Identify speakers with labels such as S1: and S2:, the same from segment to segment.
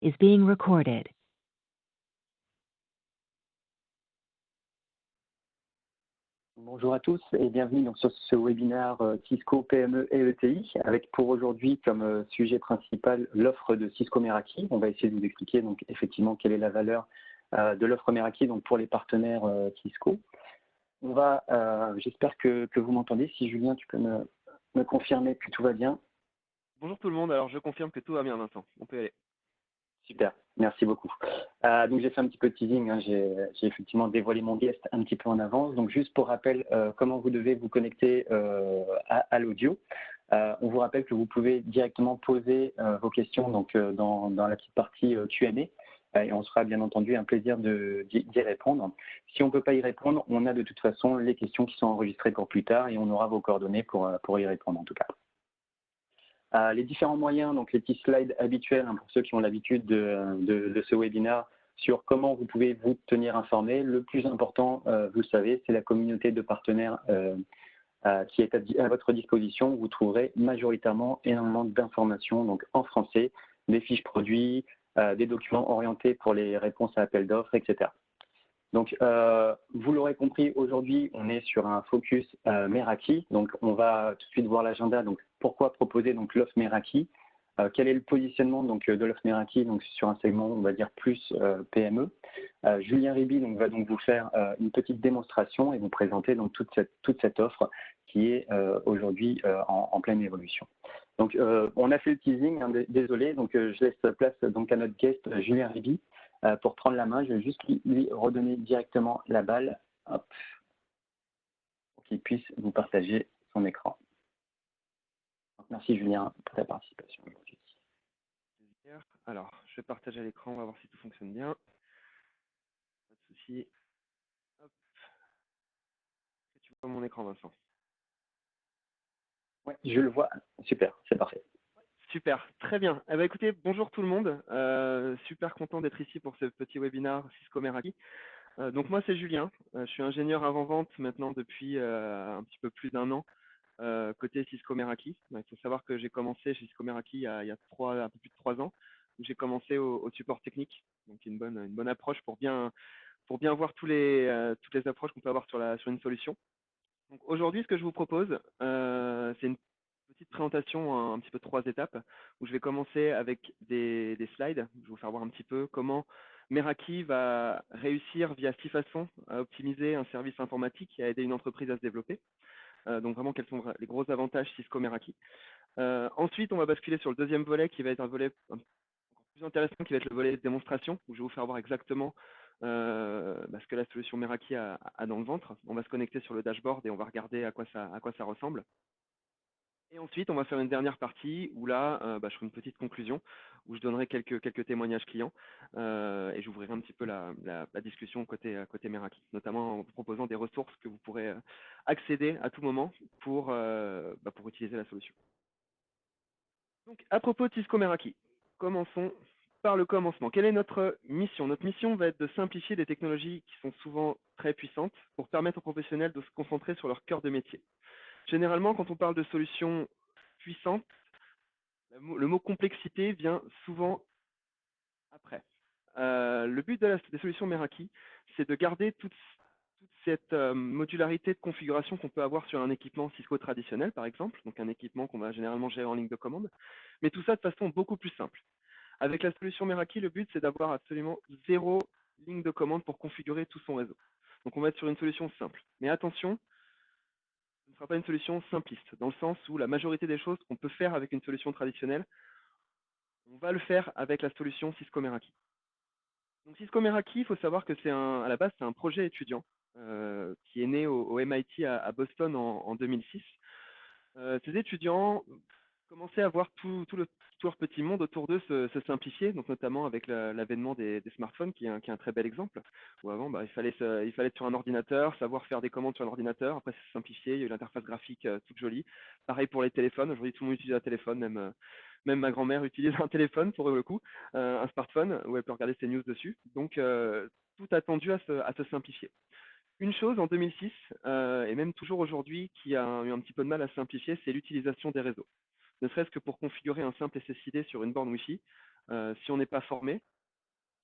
S1: is being recorded.
S2: Bonjour à tous et bienvenue donc, sur ce webinaire Cisco PME et ETI avec pour aujourd'hui comme sujet principal l'offre de Cisco Meraki. On va essayer de vous expliquer donc effectivement quelle est la valeur de l'offre Meraki donc pour les partenaires Cisco. On va, j'espère que vous m'entendez. Si Julien, tu peux me confirmer que tout va bien.
S3: Bonjour tout le monde, alors je confirme que tout va bien Vincent, on peut y aller.
S2: Super, merci beaucoup. Donc j'ai fait un petit peu de teasing, hein. J'ai effectivement dévoilé mon guest un petit peu en avance. Donc juste pour rappel, comment vous devez vous connecter à l'audio. On vous rappelle que vous pouvez directement poser vos questions donc, dans la petite partie Q&A et on sera bien entendu un plaisir d'y répondre. Si on ne peut pas y répondre, on a de toute façon les questions qui sont enregistrées pour plus tard et on aura vos coordonnées pour y répondre en tout cas. Les différents moyens, donc les petits slides habituels hein, pour ceux qui ont l'habitude de ce webinaire sur comment vous pouvez vous tenir informé. Le plus important, vous le savez, c'est la communauté de partenaires qui est à votre disposition. Vous trouverez majoritairement énormément d'informations donc en français, des fiches produits, des documents orientés pour les réponses à appels d'offres, etc. Donc, vous l'aurez compris, aujourd'hui, on est sur un focus Meraki. Donc, on va tout de suite voir l'agenda. Donc, pourquoi proposer donc l'offre Meraki? Quel est le positionnement donc de l'offre Meraki donc sur un segment, on va dire plus PME. Julien Riby donc va donc vous faire une petite démonstration et vous présenter donc toute cette offre qui est aujourd'hui en pleine évolution. Donc, on a fait le teasing, hein, désolé. Donc, je laisse place donc à notre guest Julien Riby. Pour prendre la main, je vais juste lui redonner directement la balle hop, pour qu'il puisse vous partager son écran. Donc, merci Julien pour ta participation aujourd'hui.
S3: Alors, je vais partager l'écran, on va voir si tout fonctionne bien. Pas de souci. Hop. Et tu vois mon écran Vincent?
S2: Oui, je le vois. Super, c'est parfait.
S3: Super, très bien. Eh bien, écoutez, bonjour tout le monde. Super content d'être ici pour ce petit webinaire Cisco Meraki. Donc moi c'est Julien, je suis ingénieur avant-vente maintenant depuis un petit peu plus d'1 an côté Cisco Meraki. Il faut savoir que j'ai commencé chez Cisco Meraki il y a un peu plus de 3 ans, où j'ai commencé au support technique, donc une bonne approche pour bien voir toutes les approches qu'on peut avoir sur une solution. Donc aujourd'hui, ce que je vous propose, c'est une petite présentation un petit peu de 3 étapes, où je vais commencer avec des slides. Je vais vous faire voir un petit peu comment Meraki va réussir via 6 façons à optimiser un service informatique et à aider une entreprise à se développer. Donc vraiment, quels sont les gros avantages Cisco Meraki. Ensuite, on va basculer sur le deuxième volet qui va être un volet encore plus intéressant, qui va être le volet de démonstration, où je vais vous faire voir exactement ce que la solution Meraki a dans le ventre. On va se connecter sur le dashboard et on va regarder à quoi ça ressemble. Et ensuite, on va faire une dernière partie où là, je ferai une petite conclusion, où je donnerai quelques témoignages clients et j'ouvrirai un petit peu la discussion côté Meraki, notamment en vous proposant des ressources que vous pourrez accéder à tout moment pour utiliser la solution. Donc, à propos de Cisco Meraki, commençons par le commencement. Quelle est notre mission? Notre mission va être de simplifier des technologies qui sont souvent très puissantes pour permettre aux professionnels de se concentrer sur leur cœur de métier. Généralement, quand on parle de solutions puissantes, le mot complexité vient souvent après. Le but des solutions Meraki, c'est de garder toute cette modularité de configuration qu'on peut avoir sur un équipement Cisco traditionnel, par exemple, donc un équipement qu'on va généralement gérer en ligne de commande, mais tout ça de façon beaucoup plus simple. Avec la solution Meraki, le but, c'est d'avoir absolument 0 ligne de commande pour configurer tout son réseau. Donc, on va être sur une solution simple. Mais attention, ce ne sera pas une solution simpliste, dans le sens où la majorité des choses qu'on peut faire avec une solution traditionnelle, on va le faire avec la solution Cisco Meraki. Donc, Cisco Meraki, il faut savoir que à la base, c'est un projet étudiant qui est né au MIT à Boston en 2006. Ces étudiants commençaient à voir tout leur petit monde autour d'eux se simplifier, donc notamment avec l'avènement des smartphones, qui est un très bel exemple, où avant, il fallait être sur un ordinateur, savoir faire des commandes sur un ordinateur, après c'est simplifié, il y a eu l'interface graphique toute jolie. Pareil pour les téléphones, aujourd'hui tout le monde utilise un téléphone, même ma grand-mère utilise un téléphone pour le coup, un smartphone, où elle peut regarder ses news dessus, donc tout a tendu à se simplifier. Une chose en 2006, et même toujours aujourd'hui, qui a eu un petit peu de mal à simplifier, c'est l'utilisation des réseaux. Ne serait-ce que pour configurer un simple SSID sur une borne Wi-Fi, Si on n'est pas formé,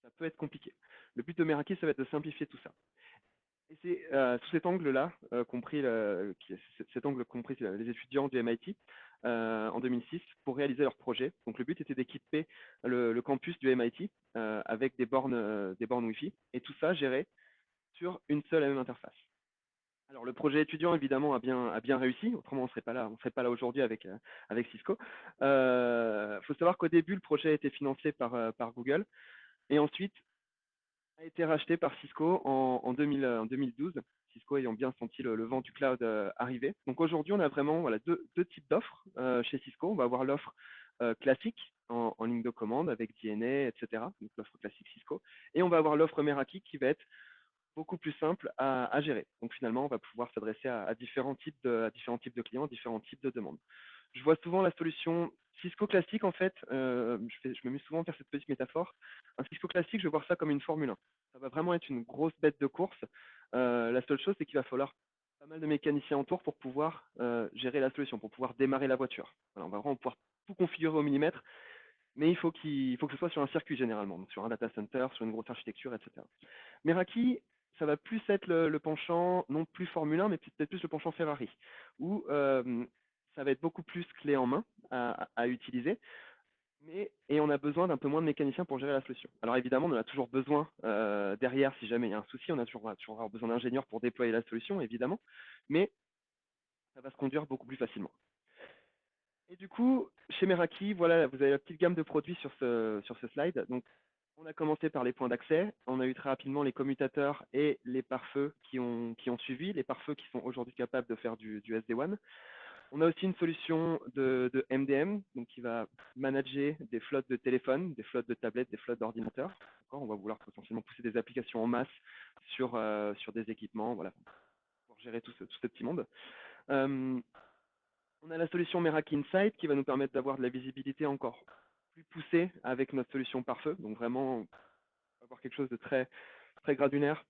S3: ça peut être compliqué. Le but de Meraki, ça va être de simplifier tout ça. Et c'est sous cet angle-là, cet angle compris les étudiants du MIT en 2006 pour réaliser leur projet. Donc le but était d'équiper le campus du MIT avec des bornes Wi-Fi et tout ça géré sur une seule et même interface. Alors le projet étudiant évidemment a bien réussi, autrement on serait pas là aujourd'hui avec Cisco. Faut savoir qu'au début le projet a été financé par Google et ensuite a été racheté par Cisco en 2012, Cisco ayant bien senti le vent du cloud arriver. Donc aujourd'hui, on a vraiment voilà, deux types d'offres chez Cisco. On va avoir l'offre classique en ligne de commande avec DNA, etc. Donc l'offre classique Cisco. Et on va avoir l'offre Meraki qui va être beaucoup plus simple à gérer. Donc finalement, on va pouvoir s'adresser à différents types de clients, différents types de demandes. Je vois souvent la solution Cisco classique, en fait, je m'amuse souvent à faire cette petite métaphore. Un Cisco classique, je vais voir ça comme une Formule 1. Ça va vraiment être une grosse bête de course. La seule chose, c'est qu'il va falloir pas mal de mécaniciens autour pour pouvoir gérer la solution, pour pouvoir démarrer la voiture. Voilà, on va vraiment pouvoir tout configurer au millimètre, mais il faut que ce soit sur un circuit généralement, donc sur un data center, sur une grosse architecture, etc. Meraki, ça va plus être le penchant, non plus Formule 1, mais peut-être plus le penchant Ferrari, où ça va être beaucoup plus clé en main à utiliser, et on a besoin d'un peu moins de mécaniciens pour gérer la solution. Alors évidemment, on en a toujours besoin derrière, si jamais il y a un souci, on a toujours avoir besoin d'ingénieurs pour déployer la solution, évidemment, mais ça va se conduire beaucoup plus facilement. Et du coup, chez Meraki, voilà, vous avez la petite gamme de produits sur ce slide. Donc, on a commencé par les points d'accès. On a eu très rapidement les commutateurs et les pare-feux qui ont suivi, les pare-feux qui sont aujourd'hui capables de faire du SD-WAN. On a aussi une solution de MDM, donc qui va manager des flottes de téléphones, des flottes de tablettes, des flottes d'ordinateurs. On va vouloir potentiellement pousser des applications en masse sur des équipements, voilà, pour gérer tout ce petit monde. On a la solution Meraki Insight qui va nous permettre d'avoir de la visibilité encore plus poussée avec notre solution pare-feu. Donc vraiment avoir quelque chose de très, très granulaire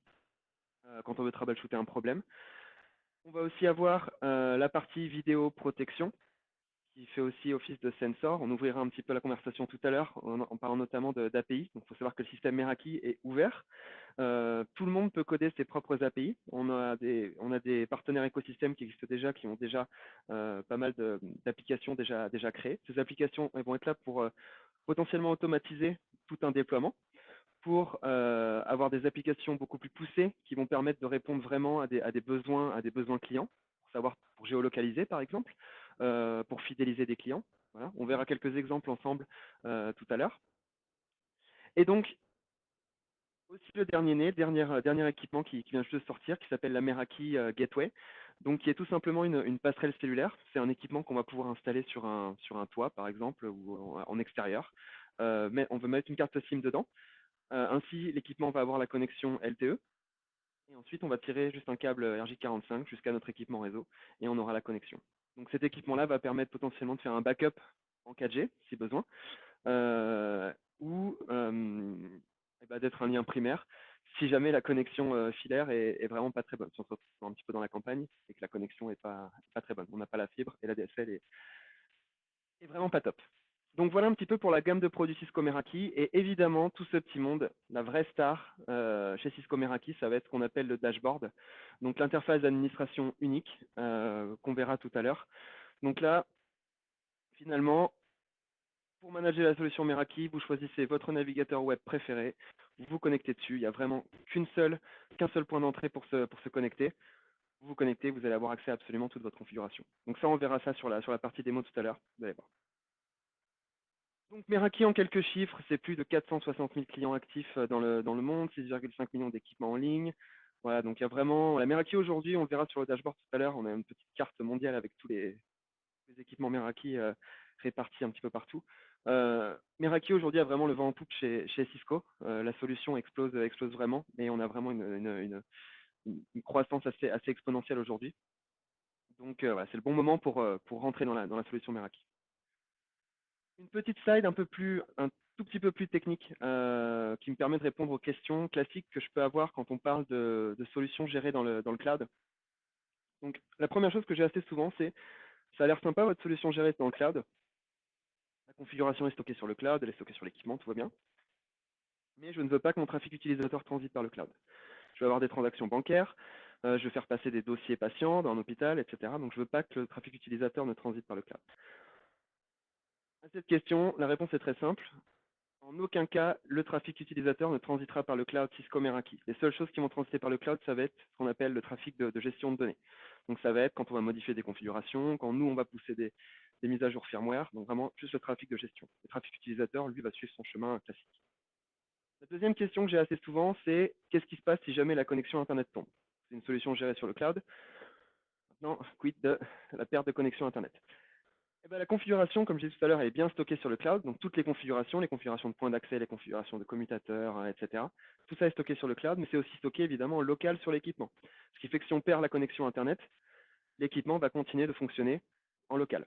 S3: quand on veut troubleshooter un problème. On va aussi avoir la partie vidéo protection qui fait aussi office de sensor. On ouvrira un petit peu la conversation tout à l'heure en parlant notamment d'API. Donc il faut savoir que le système Meraki est ouvert. Tout le monde peut coder ses propres API. On a des partenaires écosystèmes qui existent déjà, qui ont déjà pas mal d'applications déjà créées. Ces applications elles vont être là pour potentiellement automatiser tout un déploiement, pour avoir des applications beaucoup plus poussées qui vont permettre de répondre vraiment à des besoins clients, pour géolocaliser par exemple, pour fidéliser des clients. Voilà. On verra quelques exemples ensemble tout à l'heure. Et donc, aussi le dernier équipement qui vient juste de sortir, qui s'appelle la Meraki Gateway, donc qui est tout simplement une passerelle cellulaire. C'est un équipement qu'on va pouvoir installer sur un toit, par exemple, ou en extérieur. Mais on veut mettre une carte SIM dedans. Ainsi, l'équipement va avoir la connexion LTE. Et ensuite, on va tirer juste un câble RJ45 jusqu'à notre équipement réseau et on aura la connexion. Donc cet équipement-là va permettre potentiellement de faire un backup en 4G, si besoin, ou d'être un lien primaire si jamais la connexion filaire est vraiment pas très bonne. Si on se retrouve un petit peu dans la campagne et que la connexion est pas très bonne. On n'a pas la fibre et la DSL est vraiment pas top. Donc voilà un petit peu pour la gamme de produits Cisco Meraki. Et évidemment, tout ce petit monde, la vraie star chez Cisco Meraki, ça va être ce qu'on appelle le dashboard. Donc l'interface d'administration unique qu'on verra tout à l'heure. Donc là, finalement, pour manager la solution Meraki, vous choisissez votre navigateur web préféré, vous vous connectez dessus. Il n'y a vraiment qu'un seul point d'entrée pour se connecter. Vous vous connectez, vous allez avoir accès à absolument toute votre configuration. Donc ça, on verra ça sur la partie démo tout à l'heure. Vous allez voir. Donc Meraki en quelques chiffres, c'est plus de 460 000 clients actifs dans le monde, 6,5 millions d'équipements en ligne. Voilà, donc il y a vraiment la Meraki aujourd'hui, on le verra sur le dashboard tout à l'heure, on a une petite carte mondiale avec tous les équipements Meraki répartis un petit peu partout. Meraki aujourd'hui a vraiment le vent en poupe chez Cisco. La solution explose vraiment et on a vraiment une croissance assez exponentielle aujourd'hui. Donc voilà, c'est le bon moment pour rentrer dans la solution Meraki. Une petite slide un tout petit peu plus technique qui me permet de répondre aux questions classiques que je peux avoir quand on parle de solutions gérées dans le cloud. Donc, la première chose que j'ai assez souvent, c'est ça a l'air sympa votre solution gérée dans le cloud. La configuration est stockée sur le cloud, elle est stockée sur l'équipement, tout va bien. Mais je ne veux pas que mon trafic utilisateur transite par le cloud. Je vais avoir des transactions bancaires, je vais faire passer des dossiers patients dans un hôpital, etc. Donc je ne veux pas que le trafic utilisateur ne transite par le cloud. À cette question, la réponse est très simple. En aucun cas, le trafic utilisateur ne transitera par le cloud Cisco Meraki. Les seules choses qui vont transiter par le cloud, ça va être ce qu'on appelle le trafic de gestion de données. Donc ça va être quand on va modifier des configurations, quand nous, on va pousser des mises à jour firmware, donc vraiment juste le trafic de gestion. Le trafic utilisateur, lui, va suivre son chemin classique. La deuxième question que j'ai assez souvent, c'est qu'est-ce qui se passe si jamais la connexion Internet tombe? C'est une solution gérée sur le cloud. Maintenant, quid de la perte de connexion Internet? Eh ben, la configuration, comme je disais tout à l'heure, elle est bien stockée sur le cloud. Donc, toutes les configurations de points d'accès, les configurations de commutateurs, etc. Tout ça est stocké sur le cloud, mais c'est aussi stocké évidemment local sur l'équipement. Ce qui fait que si on perd la connexion Internet, l'équipement va continuer de fonctionner en local.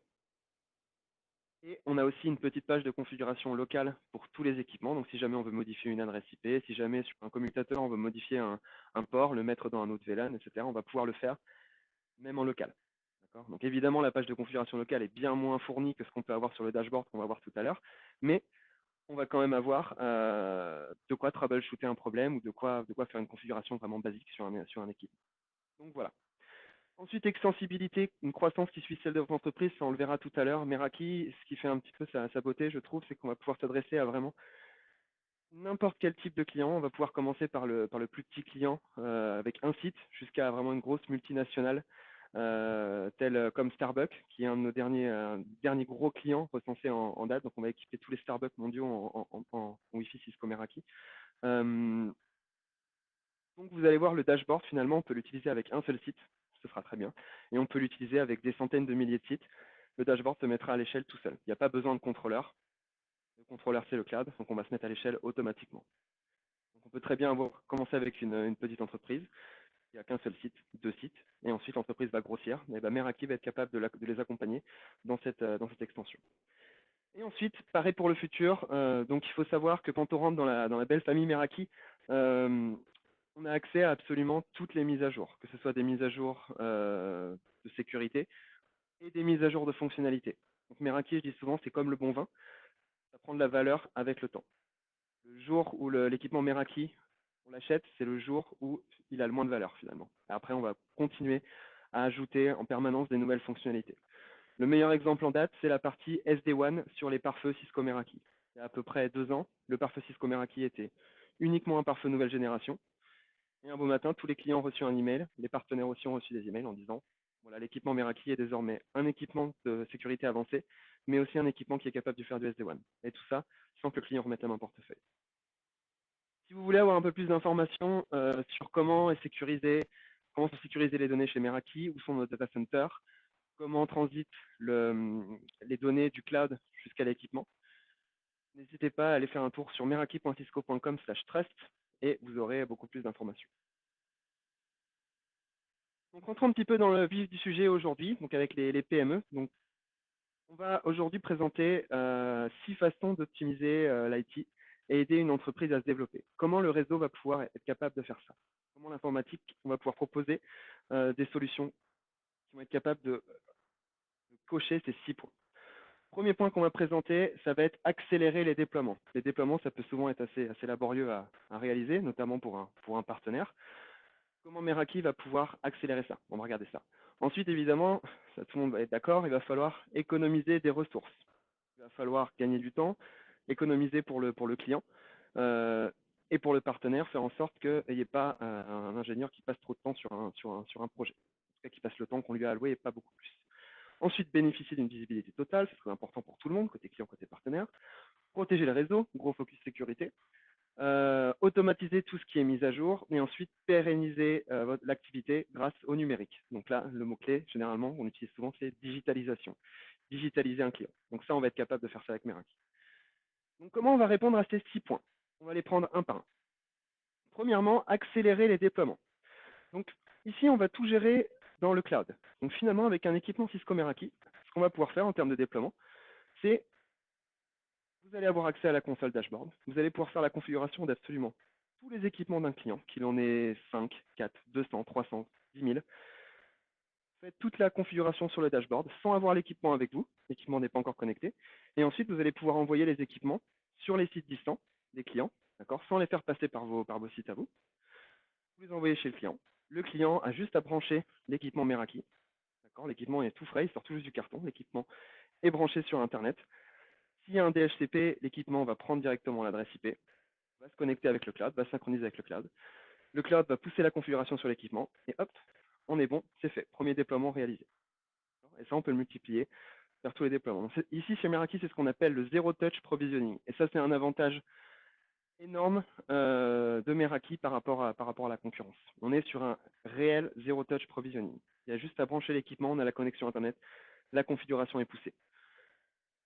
S3: Et on a aussi une petite page de configuration locale pour tous les équipements. Donc, si jamais on veut modifier une adresse IP, si jamais sur un commutateur, on veut modifier un port, le mettre dans un autre VLAN, etc., on va pouvoir le faire même en local. Donc évidemment, la page de configuration locale est bien moins fournie que ce qu'on peut avoir sur le dashboard qu'on va voir tout à l'heure, mais on va quand même avoir de quoi troubleshooter un problème ou de quoi faire une configuration vraiment basique sur un équipement. Donc voilà. Ensuite, extensibilité, une croissance qui suit celle de votre entreprise, ça on le verra tout à l'heure. Meraki, ce qui fait un petit peu sa beauté, je trouve, c'est qu'on va pouvoir s'adresser à vraiment n'importe quel type de client. On va pouvoir commencer par le plus petit client avec un site jusqu'à vraiment une grosse multinationale telle comme Starbucks, qui est un de nos derniers gros clients recensés en date. Donc, on va équiper tous les Starbucks mondiaux en Wi-Fi Cisco Meraki. Donc, vous allez voir le dashboard, finalement, on peut l'utiliser avec un seul site. Ce sera très bien. Et on peut l'utiliser avec des centaines de milliers de sites. Le dashboard se mettra à l'échelle tout seul. Il n'y a pas besoin de contrôleur. Le contrôleur, c'est le cloud. Donc, on va se mettre à l'échelle automatiquement. Donc, on peut très bien commencer avec une petite entreprise. Il n'y a qu'un seul site, 2 sites, et ensuite l'entreprise va grossir. Et ben, Meraki va être capable de les accompagner dans cette extension. Et ensuite, pareil pour le futur. Donc, il faut savoir que quand on rentre dans la belle famille Meraki, on a accès à absolument toutes les mises à jour, que ce soit des mises à jour de sécurité et des mises à jour de fonctionnalité. Donc, Meraki, je dis souvent, c'est comme le bon vin, ça prend de la valeur avec le temps. Le jour où l'équipement Meraki, on l'achète, c'est le jour où il a le moins de valeur finalement. Et après, on va continuer à ajouter en permanence des nouvelles fonctionnalités. Le meilleur exemple en date, c'est la partie SD-WAN sur les pare-feux Cisco Meraki. Il y a à peu près 2 ans, le pare-feu Cisco Meraki était uniquement un pare-feu nouvelle génération. Et un beau matin, tous les clients ont reçu un email, les partenaires aussi ont reçu des emails en disant voilà, l'équipement Meraki est désormais un équipement de sécurité avancée, mais aussi un équipement qui est capable de faire du SD-WAN. Et tout ça sans que le client remette la main au portefeuille. Si vous voulez avoir un peu plus d'informations sur comment sont sécurisées les données chez Meraki, où sont nos data centers, comment transitent les données du cloud jusqu'à l'équipement, n'hésitez pas à aller faire un tour sur meraki.cisco.com/trust et vous aurez beaucoup plus d'informations. Donc, rentrons un petit peu dans le vif du sujet aujourd'hui, donc avec les PME. Donc, on va aujourd'hui présenter 6 façons d'optimiser l'IT et aider une entreprise à se développer. Comment le réseau va pouvoir être capable de faire ça? Comment l'informatique, on va pouvoir proposer des solutions qui vont être capables de cocher ces 6 points. Premier point qu'on va présenter, ça va être accélérer les déploiements. Les déploiements, ça peut souvent être assez laborieux à réaliser, notamment pour un partenaire. Comment Meraki va pouvoir accélérer ça? On va regarder ça. Ensuite, évidemment, ça, tout le monde va être d'accord, il va falloir économiser des ressources. Il va falloir gagner du temps, économiser pour le client et pour le partenaire, faire en sorte qu'il n'y ait pas un ingénieur qui passe trop de temps sur un projet. En tout cas, qui passe le temps qu'on lui a alloué et pas beaucoup plus. Ensuite, bénéficier d'une visibilité totale, c'est très important pour tout le monde, côté client, côté partenaire. Protéger le réseau, gros focus sécurité. Automatiser tout ce qui est mis à jour et ensuite pérenniser l'activité grâce au numérique. Donc là, le mot-clé, généralement, on utilise souvent, c'est digitalisation. Digitaliser un client. Donc ça, on va être capable de faire ça avec Meraki. Donc comment on va répondre à ces 6 points? On va les prendre un par un. Premièrement, accélérer les déploiements. Donc ici, on va tout gérer dans le cloud. Donc finalement, avec un équipement Cisco Meraki, ce qu'on va pouvoir faire en termes de déploiement, c'est vous allez avoir accès à la console dashboard. Vous allez pouvoir faire la configuration d'absolument tous les équipements d'un client, qu'il en ait 5, 4, 200, 300, 10 000. faites toute la configuration sur le dashboard sans avoir l'équipement avec vous. L'équipement n'est pas encore connecté. Et ensuite, vous allez pouvoir envoyer les équipements sur les sites distants des clients, d'accord, sans les faire passer par vos sites à vous. Vous les envoyez chez le client. Le client a juste à brancher l'équipement Meraki. D'accord, l'équipement est tout frais, il sort tout juste du carton. L'équipement est branché sur Internet. S'il y a un DHCP, l'équipement va prendre directement l'adresse IP, va se connecter avec le cloud, va synchroniser avec le cloud. Le cloud va pousser la configuration sur l'équipement et hop, on est bon, c'est fait. Premier déploiement réalisé. Et ça, on peut le multiplier vers tous les déploiements. Ici, chez Meraki, c'est ce qu'on appelle le Zero Touch Provisioning. Et ça, c'est un avantage énorme de Meraki par rapport à la concurrence. On est sur un réel Zero Touch Provisioning. Il y a juste à brancher l'équipement, on a la connexion Internet, la configuration est poussée.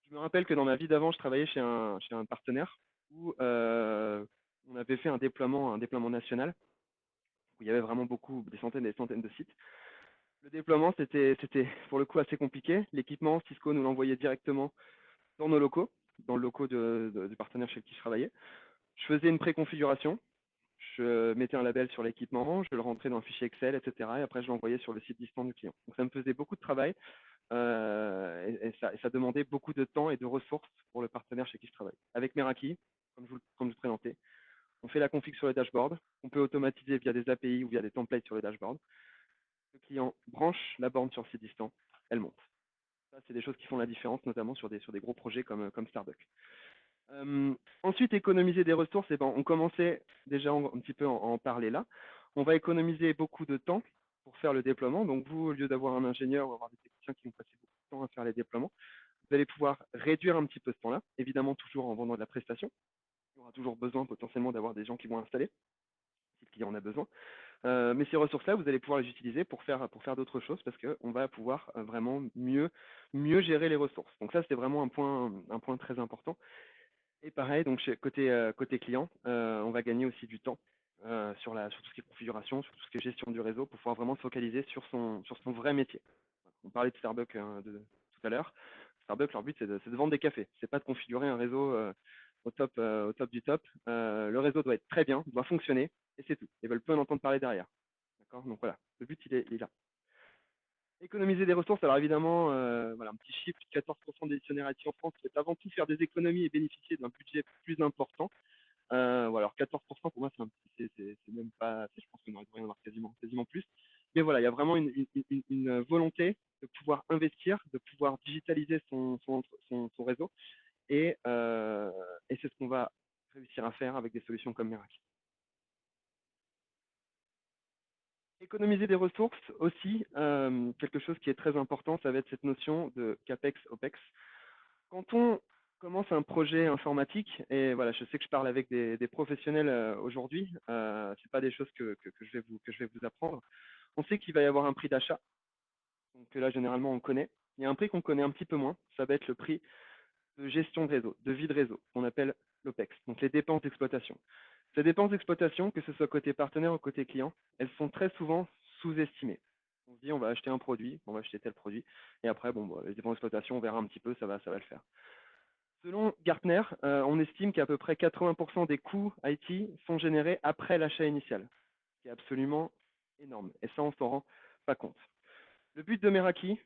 S3: Je me rappelle que dans ma vie d'avant, je travaillais chez un partenaire où on avait fait un déploiement national, où il y avait vraiment des centaines et des centaines de sites. Le déploiement, c'était pour le coup assez compliqué. L'équipement, Cisco nous l'envoyait directement dans nos locaux, dans le locaux du partenaire chez qui je travaillais. Je faisais une préconfiguration, je mettais un label sur l'équipement, je le rentrais dans un fichier Excel, etc. Et après, je l'envoyais sur le site distant du client. Donc, ça me faisait beaucoup de travail et ça demandait beaucoup de temps et de ressources pour le partenaire chez qui je travaille. Avec Meraki, comme je vous le présentais, on fait la config sur le dashboard. On peut automatiser via des API ou via des templates sur le dashboard. Le client branche la borne sur le site distant, elle monte. Ça, c'est des choses qui font la différence, notamment sur des gros projets comme Starbucks. Ensuite, économiser des ressources, eh ben, on commençait déjà un petit peu à en parler là. On va économiser beaucoup de temps pour faire le déploiement. Donc vous, au lieu d'avoir un ingénieur ou avoir des techniciens qui vont passer beaucoup de temps à faire les déploiements, vous allez pouvoir réduire un petit peu ce temps-là, évidemment toujours en vendant de la prestation. Il y aura toujours besoin potentiellement d'avoir des gens qui vont installer, si le client en a besoin. Mais ces ressources-là, vous allez pouvoir les utiliser pour faire d'autres choses parce qu'on va pouvoir vraiment mieux gérer les ressources. Donc ça, c'est vraiment un point très important. Et pareil, donc côté client, on va gagner aussi du temps sur tout ce qui est configuration, sur tout ce qui est gestion du réseau pour pouvoir vraiment se focaliser sur son vrai métier. On parlait de Starbucks tout à l'heure. Starbucks, leur but, c'est de vendre des cafés. C'est pas de configurer un réseau au top du top. Le réseau doit être très bien, doit fonctionner, et c'est tout. Ils veulent peu en entendre parler derrière. D'accord. Donc voilà, le but, il est là. Économiser des ressources, alors évidemment, voilà, un petit chiffre, 14% des dictionnaires IT en France, c'est avant tout faire des économies et bénéficier d'un budget plus important. Alors 14% pour moi, c'est même pas, je pense qu'on aurait dû en avoir quasiment plus. Mais voilà, il y a vraiment une volonté de pouvoir investir, de pouvoir digitaliser son réseau, et c'est ce qu'on va réussir à faire avec des solutions comme Meraki. Économiser des ressources aussi, quelque chose qui est très important, ça va être cette notion de CAPEX, OPEX. Quand on commence un projet informatique, et voilà, je sais que je parle avec des professionnels aujourd'hui, c'est pas des choses que je vais vous apprendre. On sait qu'il va y avoir un prix d'achat, donc là généralement on connaît. Il y a un prix qu'on connaît un petit peu moins, ça va être le prix de gestion de réseau, de vie de réseau, qu'on appelle l'OPEX, donc les dépenses d'exploitation. Ces dépenses d'exploitation, que ce soit côté partenaire ou côté client, elles sont très souvent sous-estimées. On se dit, on va acheter un produit, on va acheter tel produit, et après, les dépenses d'exploitation, on verra un petit peu, ça va le faire. Selon Gartner, on estime qu'à peu près 80% des coûts IT sont générés après l'achat initial, ce qui est absolument énorme. Et ça, on ne s'en rend pas compte. Le but de Meraki,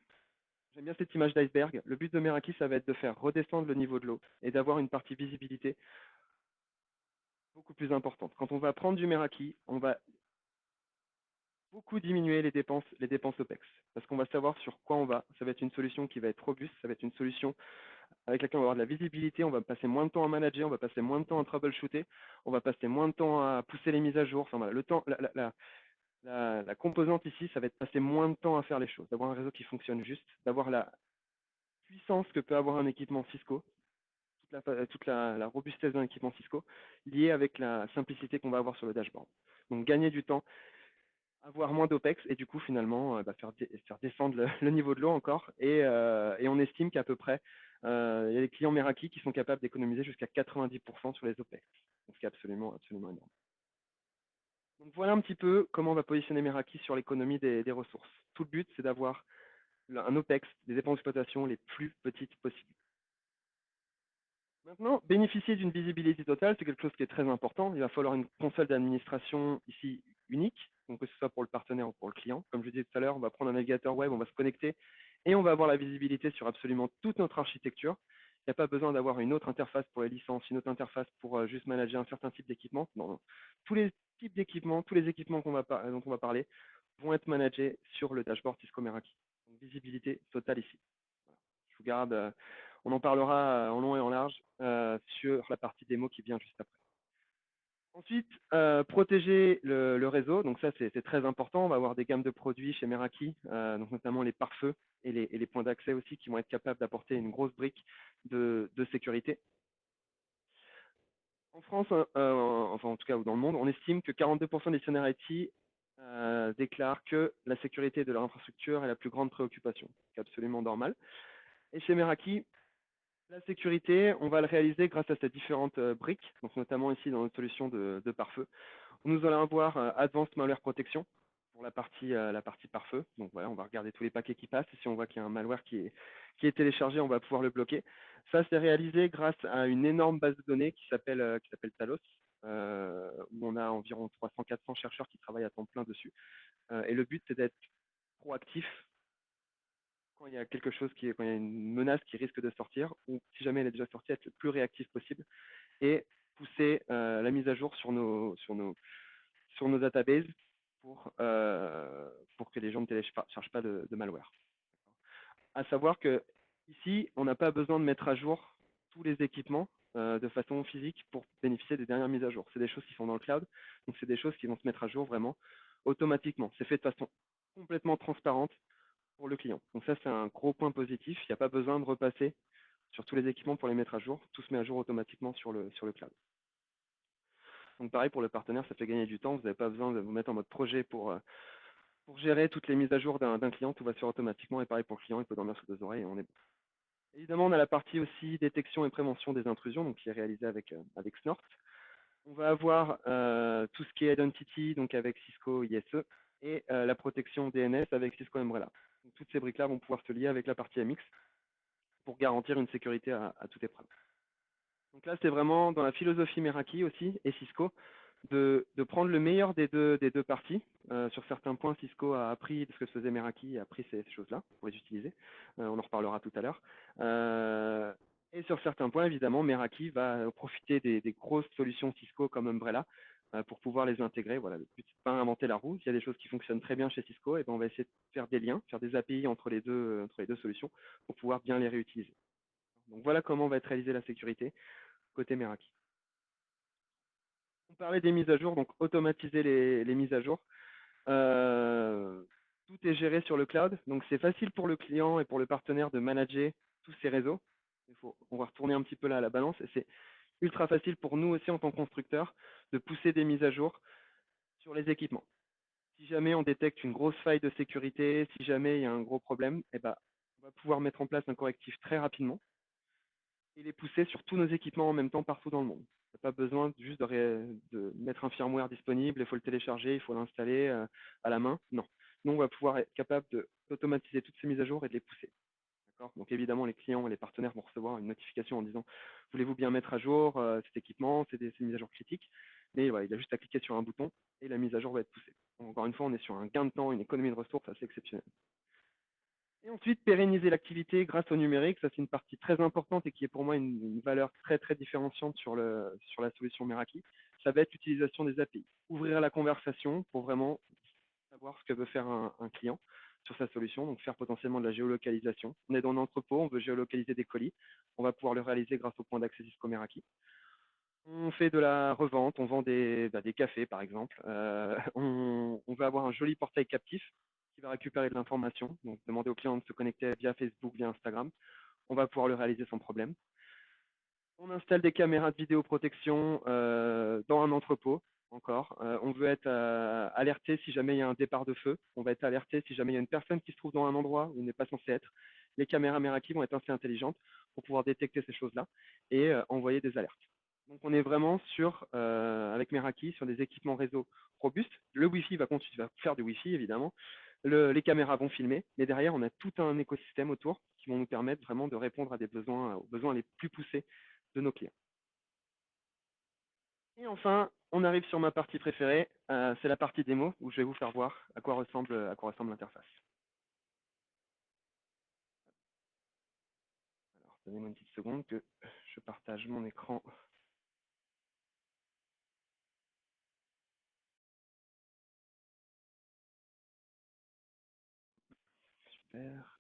S3: j'aime bien cette image d'iceberg, le but de Meraki, ça va être de faire redescendre le niveau de l'eau et d'avoir une partie visibilité beaucoup plus importante. Quand on va prendre du Meraki, on va beaucoup diminuer les dépenses OPEX, parce qu'on va savoir sur quoi on va. Ça va être une solution qui va être robuste, ça va être une solution avec laquelle on va avoir de la visibilité, on va passer moins de temps à manager, on va passer moins de temps à troubleshooter, on va passer moins de temps à pousser les mises à jour. Enfin, voilà, le temps, la composante ici, ça va être passer moins de temps à faire les choses, d'avoir un réseau qui fonctionne juste, d'avoir la puissance que peut avoir un équipement Cisco, toute la robustesse d'un équipement Cisco, liée avec la simplicité qu'on va avoir sur le dashboard. Donc gagner du temps, avoir moins d'OPEX et du coup finalement faire descendre le niveau de l'eau encore. Et on estime qu'à peu près, il y a des clients Meraki qui sont capables d'économiser jusqu'à 90% sur les OPEX. Donc c'est absolument énorme. Donc voilà un petit peu comment on va positionner Meraki sur l'économie des ressources. Tout le but, c'est d'avoir un OPEX, des dépenses d'exploitation les plus petites possibles. Maintenant, bénéficier d'une visibilité totale, c'est quelque chose qui est très important. Il va falloir une console d'administration ici unique, donc que ce soit pour le partenaire ou pour le client. Comme je disais tout à l'heure, on va prendre un navigateur web, on va se connecter et on va avoir la visibilité sur absolument toute notre architecture. Il n'y a pas besoin d'avoir une autre interface pour les licences, une autre interface pour juste manager un certain type d'équipement. Non. Tous les types d'équipements, tous les équipements dont on va parler vont être managés sur le dashboard Cisco Meraki. Donc, visibilité totale ici. Voilà. Je vous garde, on en parlera en long et en large sur la partie démo qui vient juste après. Ensuite, protéger le réseau. Donc ça, c'est très important. On va avoir des gammes de produits chez Meraki, donc notamment les pare-feux et les points d'accès aussi qui vont être capables d'apporter une grosse brique de sécurité. En France, enfin en tout cas ou dans le monde, on estime que 42% des gestionnaires IT déclarent que la sécurité de leur infrastructure est la plus grande préoccupation. C'est absolument normal. Et chez Meraki, la sécurité, on va le réaliser grâce à ces différentes briques, donc notamment ici dans notre solution de pare-feu. Nous allons avoir Advanced Malware Protection pour la partie pare-feu. Donc voilà, on va regarder tous les paquets qui passent et si on voit qu'il y a un malware qui est téléchargé, on va pouvoir le bloquer. Ça, c'est réalisé grâce à une énorme base de données qui s'appelle Talos, où on a environ 300-400 chercheurs qui travaillent à temps plein dessus. Et le but, c'est d'être proactif quand il y a quelque chose quand il y a une menace qui risque de sortir, ou si jamais elle est déjà sortie, être le plus réactif possible et pousser la mise à jour sur nos databases pour que les gens ne téléchargent pas de malware. À savoir que ici, on n'a pas besoin de mettre à jour tous les équipements de façon physique pour bénéficier des dernières mises à jour. C'est des choses qui sont dans le cloud, donc c'est des choses qui vont se mettre à jour vraiment automatiquement. C'est fait de façon complètement transparente pour le client. Donc ça, c'est un gros point positif. Il n'y a pas besoin de repasser sur tous les équipements pour les mettre à jour. Tout se met à jour automatiquement sur le cloud. Donc pareil, pour le partenaire, ça fait gagner du temps. Vous n'avez pas besoin de vous mettre en mode projet pour gérer toutes les mises à jour d'un client. Tout va se faire automatiquement. Et pareil pour le client, il peut dormir sous deux oreilles et on est bon. Évidemment, on a la partie aussi détection et prévention des intrusions, donc qui est réalisée avec Snort. On va avoir tout ce qui est identity, donc avec Cisco ISE, et la protection DNS avec Cisco Umbrella. Donc, toutes ces briques-là vont pouvoir se lier avec la partie MX pour garantir une sécurité à toute épreuve. Donc là, c'est vraiment dans la philosophie Meraki aussi et Cisco de prendre le meilleur des deux parties. Sur certains points, Cisco a appris de ce que faisait Meraki et a appris ces choses-là pour les utiliser. On en reparlera tout à l'heure. Et sur certains points, évidemment, Meraki va profiter des grosses solutions Cisco comme Umbrella pour pouvoir les intégrer. Voilà, le but, c'est pas inventer la roue. Il y a des choses qui fonctionnent très bien chez Cisco, et ben on va essayer de faire des liens, faire des API entre les deux solutions pour pouvoir bien les réutiliser. Donc voilà comment va être réalisée la sécurité côté Meraki. On parlait des mises à jour, donc automatiser les mises à jour. Tout est géré sur le cloud, donc c'est facile pour le client et pour le partenaire de manager tous ces réseaux. On va retourner un petit peu là à la balance, et c'est ultra facile pour nous aussi en tant que constructeur de pousser des mises à jour sur les équipements. Si jamais on détecte une grosse faille de sécurité, si jamais il y a un gros problème, eh ben, on va pouvoir mettre en place un correctif très rapidement et les pousser sur tous nos équipements en même temps partout dans le monde. Il n'y a pas besoin juste de mettre un firmware disponible, il faut le télécharger, il faut l'installer à la main. Non. Nous, on va pouvoir être capable d'automatiser toutes ces mises à jour et de les pousser. Donc évidemment, les clients et les partenaires vont recevoir une notification en disant « Voulez-vous bien mettre à jour cet équipement, c'est des mises à jour critiques ?» Mais voilà, il a juste à cliquer sur un bouton et la mise à jour va être poussée. Donc, encore une fois, on est sur un gain de temps, une économie de ressources assez exceptionnelle. Et ensuite, pérenniser l'activité grâce au numérique, ça c'est une partie très importante et qui est pour moi une valeur très très différenciante sur la solution Meraki. Ça va être l'utilisation des API. Ouvrir la conversation pour vraiment savoir ce que veut faire un client sur sa solution, donc faire potentiellement de la géolocalisation. On est dans un entrepôt, on veut géolocaliser des colis, on va pouvoir le réaliser grâce au point d'accès Cisco Meraki. On fait de la revente, on vend des cafés par exemple. On va avoir un joli portail captif qui va récupérer de l'information, donc demander au client de se connecter via Facebook, via Instagram. On va pouvoir le réaliser sans problème. On installe des caméras de vidéoprotection dans un entrepôt, encore. On veut être alerté si jamais il y a un départ de feu. On va être alerté si jamais il y a une personne qui se trouve dans un endroit où il n'est pas censé être. Les caméras Meraki vont être assez intelligentes pour pouvoir détecter ces choses-là et envoyer des alertes. Donc on est vraiment avec Meraki, sur des équipements réseau robustes. Le Wi-Fi va faire du Wi-Fi, évidemment. Les caméras vont filmer, mais derrière, on a tout un écosystème autour qui vont nous permettre vraiment de répondre à aux besoins les plus poussés de nos clients. Et enfin, on arrive sur ma partie préférée, c'est la partie démo où je vais vous faire voir à quoi ressemble l'interface. Alors, donnez-moi une petite seconde que je partage mon écran. Super.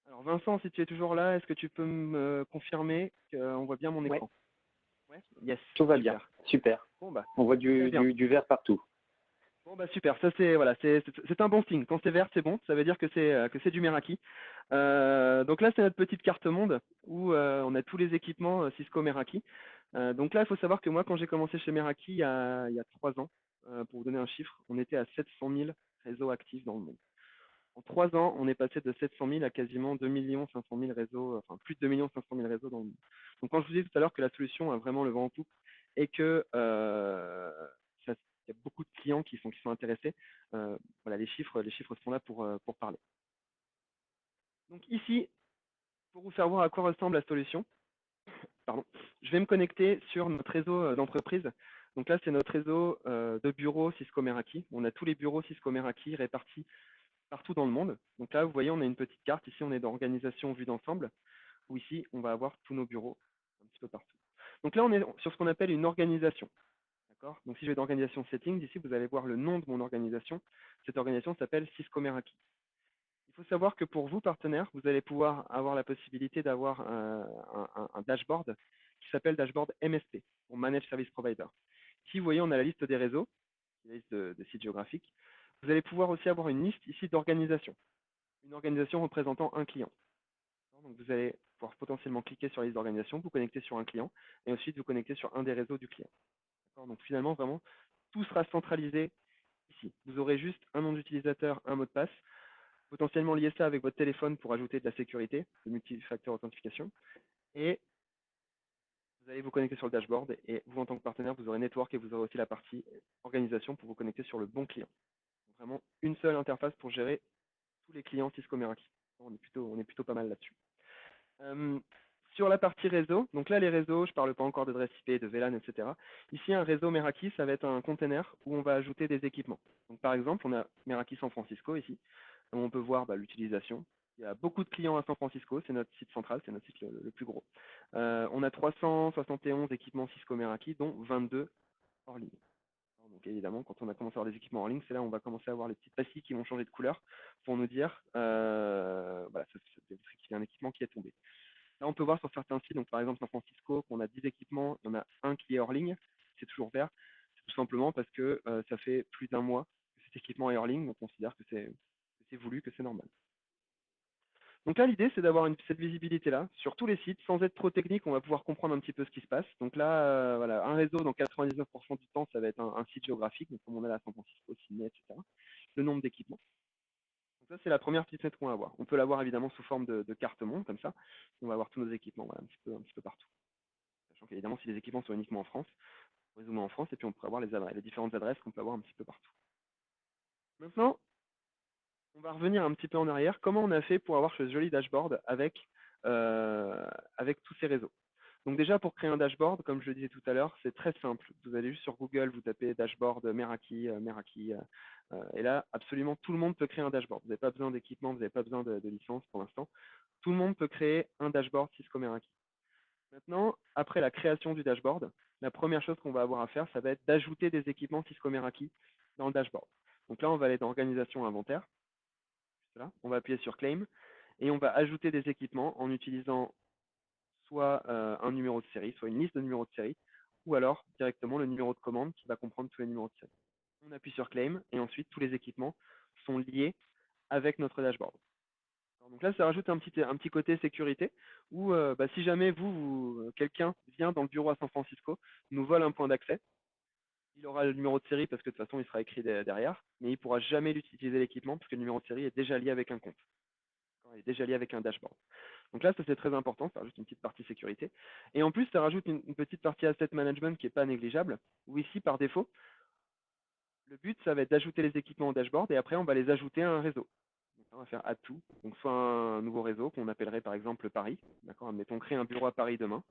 S3: Alors Vincent, si tu es toujours là, est-ce que tu peux me confirmer qu'on voit bien mon
S2: Ouais,
S3: écran? Ouais. Yes,
S2: tout va bien.
S3: super.
S2: Super.
S3: Bon bah,
S2: On voit
S3: très bien.
S2: du vert partout.
S3: Bon bah super, ça c'est voilà, c'est un bon signe. Quand c'est vert, c'est bon, ça veut dire que c'est du Meraki. Donc là, c'est notre petite carte monde où on a tous les équipements Cisco Meraki. Donc là, il faut savoir que moi, quand j'ai commencé chez Meraki il y a 3 ans, pour vous donner un chiffre, on était à 700 000 réseaux actifs dans le monde. En 3 ans, on est passé de 700 000 à quasiment 2 500 000 réseaux, enfin plus de 2 500 000 réseaux dans le monde. Donc quand je vous disais tout à l'heure que la solution a vraiment le vent en poupe et que il y a beaucoup de clients qui sont intéressés, voilà, les chiffres sont là pour parler. Donc ici, pour vous faire voir à quoi ressemble la solution, pardon, je vais me connecter sur notre réseau d'entreprise. Donc là, c'est notre réseau de bureaux Cisco Meraki. On a tous les bureaux Cisco Meraki répartis partout dans le monde. Donc là, vous voyez, on a une petite carte. Ici, on est dans organisation vue d'ensemble, où ici, on va avoir tous nos bureaux un petit peu partout. Donc là, on est sur ce qu'on appelle une organisation. D'accord. Donc si je vais dans organisation settings, ici, vous allez voir le nom de mon organisation. Cette organisation s'appelle Cisco Meraki. Il faut savoir que pour vous, partenaires, vous allez pouvoir avoir la possibilité d'avoir un dashboard qui s'appelle dashboard MSP, pour Managed Service Provider. Ici, vous voyez, on a la liste des réseaux, la liste de sites géographiques. Vous allez pouvoir aussi avoir une liste ici d'organisation, une organisation représentant un client. Donc vous allez pouvoir potentiellement cliquer sur la liste d'organisation, vous connecter sur un client, et ensuite vous connecter sur un des réseaux du client. Donc finalement, vraiment, tout sera centralisé ici. Vous aurez juste un nom d'utilisateur, un mot de passe, potentiellement lier ça avec votre téléphone pour ajouter de la sécurité, de multifacteur authentification, et vous allez vous connecter sur le dashboard, et vous, en tant que partenaire, vous aurez Network et vous aurez aussi la partie organisation pour vous connecter sur le bon client. Donc vraiment, une seule interface pour gérer tous les clients Cisco Meraki. On est plutôt pas mal là-dessus. Sur la partie réseau, donc là les réseaux, je ne parle pas encore d'adresse IP, de VLAN, etc. Ici, un réseau Meraki, ça va être un container où on va ajouter des équipements. Donc par exemple, on a Meraki San Francisco ici, où on peut voir l'utilisation. Il y a beaucoup de clients à San Francisco, c'est notre site central, c'est notre site le plus gros. On a 371 équipements Cisco Meraki, dont 22 hors ligne. Donc évidemment, quand on a commencé à avoir des équipements en ligne, c'est là où on va commencer à avoir les petites pastilles qui vont changer de couleur pour nous dire, voilà, qu'il y a un équipement qui est tombé. Là, on peut voir sur certains sites, donc par exemple San Francisco, qu'on a 10 équipements, il y en a un qui est hors ligne, c'est toujours vert. C'est tout simplement parce que ça fait plus d'1 mois que cet équipement est hors ligne, donc on considère que c'est voulu, que c'est normal. Donc là, l'idée, c'est d'avoir cette visibilité-là sur tous les sites. Sans être trop technique, on va pouvoir comprendre un petit peu ce qui se passe. Donc là, voilà, un réseau, dans 99% du temps, ça va être un site géographique, donc comme on a là à San Francisco, Sydney, etc. Le nombre d'équipements. Donc ça, c'est la première petite fenêtre qu'on va avoir. On peut l'avoir évidemment sous forme de carte monde, comme ça. On va avoir tous nos équipements, voilà, un petit peu partout. Sachant qu'évidemment, si les équipements sont uniquement en France, on résume en France, et puis on peut avoir les différentes adresses qu'on peut avoir un petit peu partout. Maintenant, on va revenir un petit peu en arrière. Comment on a fait pour avoir ce joli dashboard avec tous ces réseaux? Donc déjà, pour créer un dashboard, comme je le disais tout à l'heure, c'est très simple. Vous allez juste sur Google, vous tapez dashboard Meraki, et là, absolument tout le monde peut créer un dashboard. Vous n'avez pas besoin d'équipement, vous n'avez pas besoin de licence pour l'instant. Tout le monde peut créer un dashboard Cisco Meraki. Maintenant, après la création du dashboard, la première chose qu'on va avoir à faire, ça va être d'ajouter des équipements Cisco Meraki dans le dashboard. Donc là, on va aller dans Organisation Inventaire. Là, on va appuyer sur Claim et on va ajouter des équipements en utilisant soit un numéro de série, soit une liste de numéros de série, ou alors directement le numéro de commande qui va comprendre tous les numéros de série. On appuie sur Claim et ensuite tous les équipements sont liés avec notre dashboard. Donc là, ça rajoute un petit côté sécurité où si jamais quelqu'un vient dans le bureau à San Francisco, nous vole un point d'accès, il aura le numéro de série parce que de toute façon, il sera écrit derrière, mais il ne pourra jamais utiliser l'équipement parce que le numéro de série est déjà lié avec un compte. Il est déjà lié avec un dashboard. Donc là, ça c'est très important, ça rajoute une petite partie sécurité. Et en plus, ça rajoute une petite partie asset management qui n'est pas négligeable, où ici, par défaut, le but, ça va être d'ajouter les équipements au dashboard et après, on va les ajouter à un réseau. Donc, On va faire add to, donc soit un nouveau réseau qu'on appellerait par exemple Paris. D'accord, admettons, créer un bureau à Paris demain.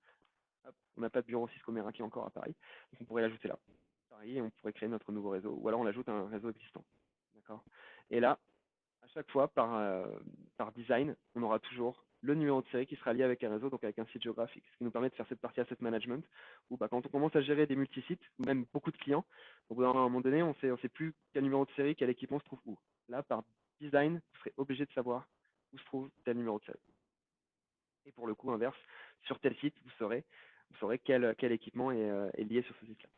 S3: Hop, on n'a pas de bureau Cisco Meraki encore à Paris, donc on pourrait l'ajouter là. Paris, et on pourrait créer notre nouveau réseau, ou alors on l'ajoute à un réseau existant. D'accord. Et là, à chaque fois, par design, on aura toujours le numéro de série qui sera lié avec un réseau, donc avec un site géographique, ce qui nous permet de faire cette partie asset management, où bah, quand on commence à gérer des multisites, ou même beaucoup de clients, au bout d'un moment donné, on sait plus quel numéro de série, quel équipement se trouve où. Là, par design, vous serez obligé de savoir où se trouve tel numéro de série. Et pour le coup, inverse, sur tel site, vous saurez quel équipement est lié sur ce site-là.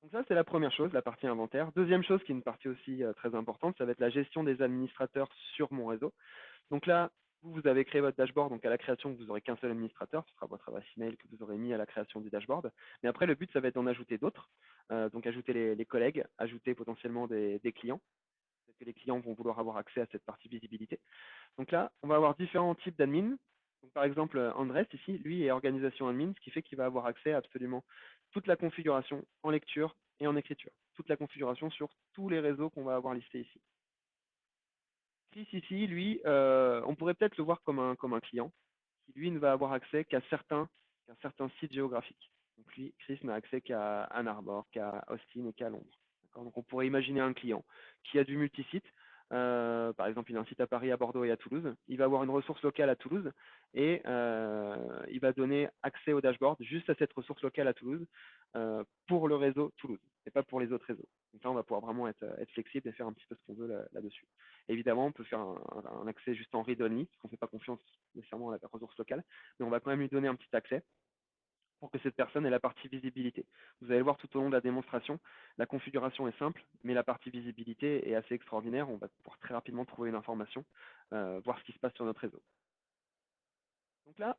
S3: Donc ça, c'est la première chose, la partie inventaire. Deuxième chose, qui est une partie aussi très importante, ça va être la gestion des administrateurs sur mon réseau. Donc là, vous avez créé votre dashboard, donc à la création, vous n'aurez qu'un seul administrateur, ce sera votre adresse email que vous aurez mis à la création du dashboard. Mais après, le but, ça va être d'en ajouter d'autres, donc ajouter les collègues, ajouter potentiellement des clients. Peut-être que les clients vont vouloir avoir accès à cette partie visibilité. Donc là, on va avoir différents types d'admin. Donc par exemple, Andrés, ici, lui, est organisation admin, ce qui fait qu'il va avoir accès à absolument toute la configuration en lecture et en écriture. Toute la configuration sur tous les réseaux qu'on va avoir listés ici. Chris, ici, lui, on pourrait peut-être le voir comme un client, qui lui ne va avoir accès qu'à certains sites géographiques. Donc lui, Chris n'a accès qu'à Ann Arbor, qu'à Austin et qu'à Londres. Donc on pourrait imaginer un client qui a du multisite. Par exemple, il a un site à Paris, à Bordeaux et à Toulouse. Il va avoir une ressource locale à Toulouse et il va donner accès au dashboard juste à cette ressource locale à Toulouse pour le réseau Toulouse et pas pour les autres réseaux. Donc là, on va pouvoir vraiment être flexible et faire un petit peu ce qu'on veut là-dessus. Évidemment, on peut faire un accès juste en read-only, parce qu'on ne fait pas confiance nécessairement à la ressource locale, mais on va quand même lui donner un petit accès pour que cette personne ait la partie visibilité. Vous allez voir tout au long de la démonstration, la configuration est simple, mais la partie visibilité est assez extraordinaire. On va pouvoir très rapidement trouver une information, voir ce qui se passe sur notre réseau. Donc là,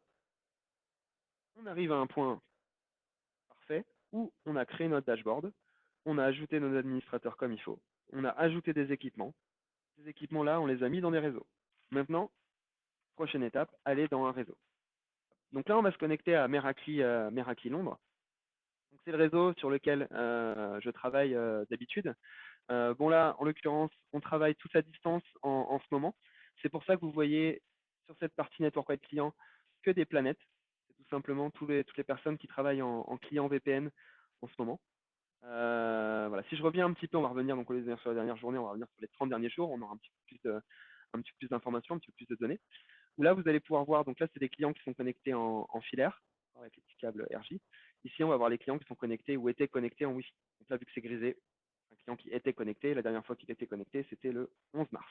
S3: on arrive à un point parfait où on a créé notre dashboard, on a ajouté nos administrateurs comme il faut, on a ajouté des équipements. Ces équipements-là, on les a mis dans des réseaux. Maintenant, prochaine étape, aller dans un réseau. Donc là, on va se connecter à Meraki Londres. C'est le réseau sur lequel je travaille d'habitude. Bon là, en l'occurrence, on travaille tous à distance en ce moment. C'est pour ça que vous voyez sur cette partie Network Web Client que des planètes. C'est tout simplement toutes les personnes qui travaillent en client VPN en ce moment. Voilà. Si je reviens un petit peu, on va revenir donc, sur la dernière journée, on va revenir sur les 30 derniers jours, on aura un petit peu plus d'informations, un petit peu plus de données. Où là, vous allez pouvoir voir, donc là, c'est des clients qui sont connectés en filaire, avec les petits câbles RJ. Ici, on va voir les clients qui sont connectés ou étaient connectés en Wi-Fi. Donc là, vu que c'est grisé, un client qui était connecté, la dernière fois qu'il était connecté, c'était le 11 mars.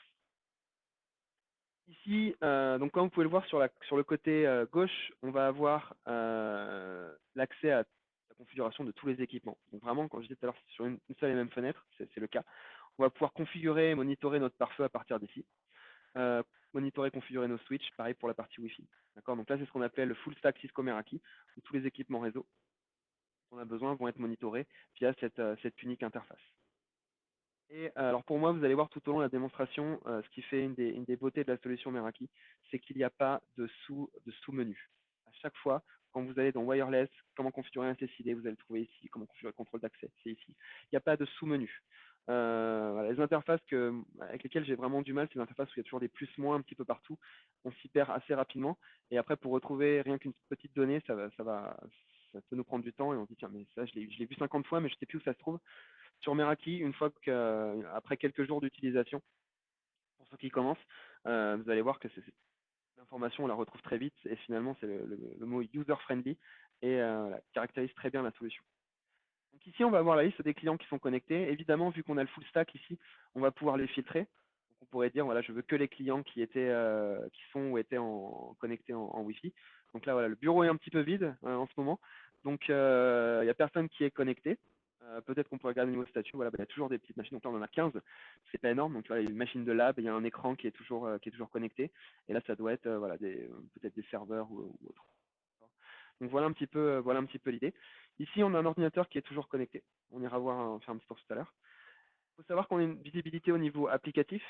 S3: Ici, donc comme vous pouvez le voir sur le côté gauche, on va avoir l'accès à la configuration de tous les équipements. Donc vraiment, comme je disais tout à l'heure, sur une seule et même fenêtre, c'est le cas. On va pouvoir configurer et monitorer notre pare-feu à partir d'ici. Monitorer, configurer nos switches, pareil pour la partie Wi-Fi. D'accord. Donc là, c'est ce qu'on appelle le full stack Cisco Meraki, où tous les équipements réseau dont on a besoin vont être monitorés via cette unique interface. Et alors pour moi, vous allez voir tout au long de la démonstration, ce qui fait une des beautés de la solution Meraki, c'est qu'il n'y a pas de sous-menu. À chaque fois, quand vous allez dans Wireless, comment configurer un CCD, vous allez le trouver ici, comment configurer le contrôle d'accès, c'est ici. Il n'y a pas de sous-menu. Voilà, les interfaces avec lesquelles j'ai vraiment du mal, c'est les interfaces où il y a toujours des plus-moins un petit peu partout. On s'y perd assez rapidement. Et après, pour retrouver rien qu'une petite donnée, ça peut nous prendre du temps. Et on se dit, tiens, mais ça, je l'ai vu 50 fois, mais je ne sais plus où ça se trouve. Sur Meraki, une fois après quelques jours d'utilisation, pour ceux qui commencent, vous allez voir que l'information, on la retrouve très vite. Et finalement, c'est le mot user-friendly et caractérise très bien la solution. Donc ici, on va avoir la liste des clients qui sont connectés. Évidemment, vu qu'on a le full stack ici, on va pouvoir les filtrer. Donc, on pourrait dire, voilà, je veux que les clients qui sont ou étaient connectés en Wi-Fi. Donc là, voilà, le bureau est un petit peu vide en ce moment. Donc, il n'y a personne qui est connecté. Peut-être qu'on pourrait regarder au niveau statut. Voilà, il y a toujours des petites machines. Donc là, on en a 15. C'est pas énorme. Donc, voilà, il y a une machine de lab, il y a un écran qui est toujours connecté. Et là, ça doit être peut-être des serveurs ou autre. Donc voilà un petit peu l'idée. Ici, on a un ordinateur qui est toujours connecté. On ira faire un petit tour tout à l'heure. Il faut savoir qu'on a une visibilité au niveau applicatif.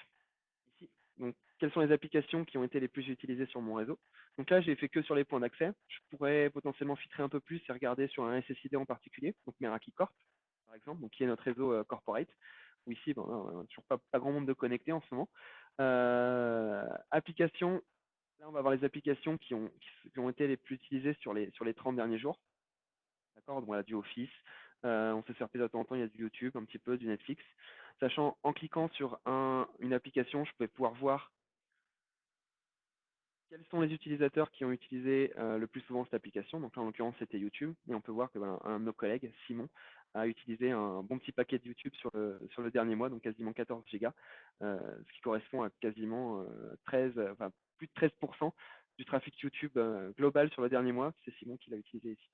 S3: Ici, donc quelles sont les applications qui ont été les plus utilisées sur mon réseau. Donc là, j'ai fait que sur les points d'accès. Je pourrais potentiellement filtrer un peu plus et regarder sur un SSID en particulier, donc Meraki Corp, par exemple, donc qui est notre réseau corporate. Où ici, on n'a toujours pas grand monde de connectés en ce moment. Applications, là on va voir les applications qui ont été les plus utilisées sur les 30 derniers jours. D'accord? Donc, voilà, du Office. On se sert de temps en temps, il y a du YouTube, un petit peu, du Netflix. Sachant, en cliquant sur une application, je peux pouvoir voir quels sont les utilisateurs qui ont utilisé le plus souvent cette application. Donc là, en l'occurrence, c'était YouTube. Et on peut voir que voilà, un de nos collègues, Simon, a utilisé un bon petit paquet de YouTube sur le dernier mois, donc quasiment 14 gigas, ce qui correspond à quasiment 13, enfin, plus de 13% du trafic YouTube global sur le dernier mois. C'est Simon qui l'a utilisé ici.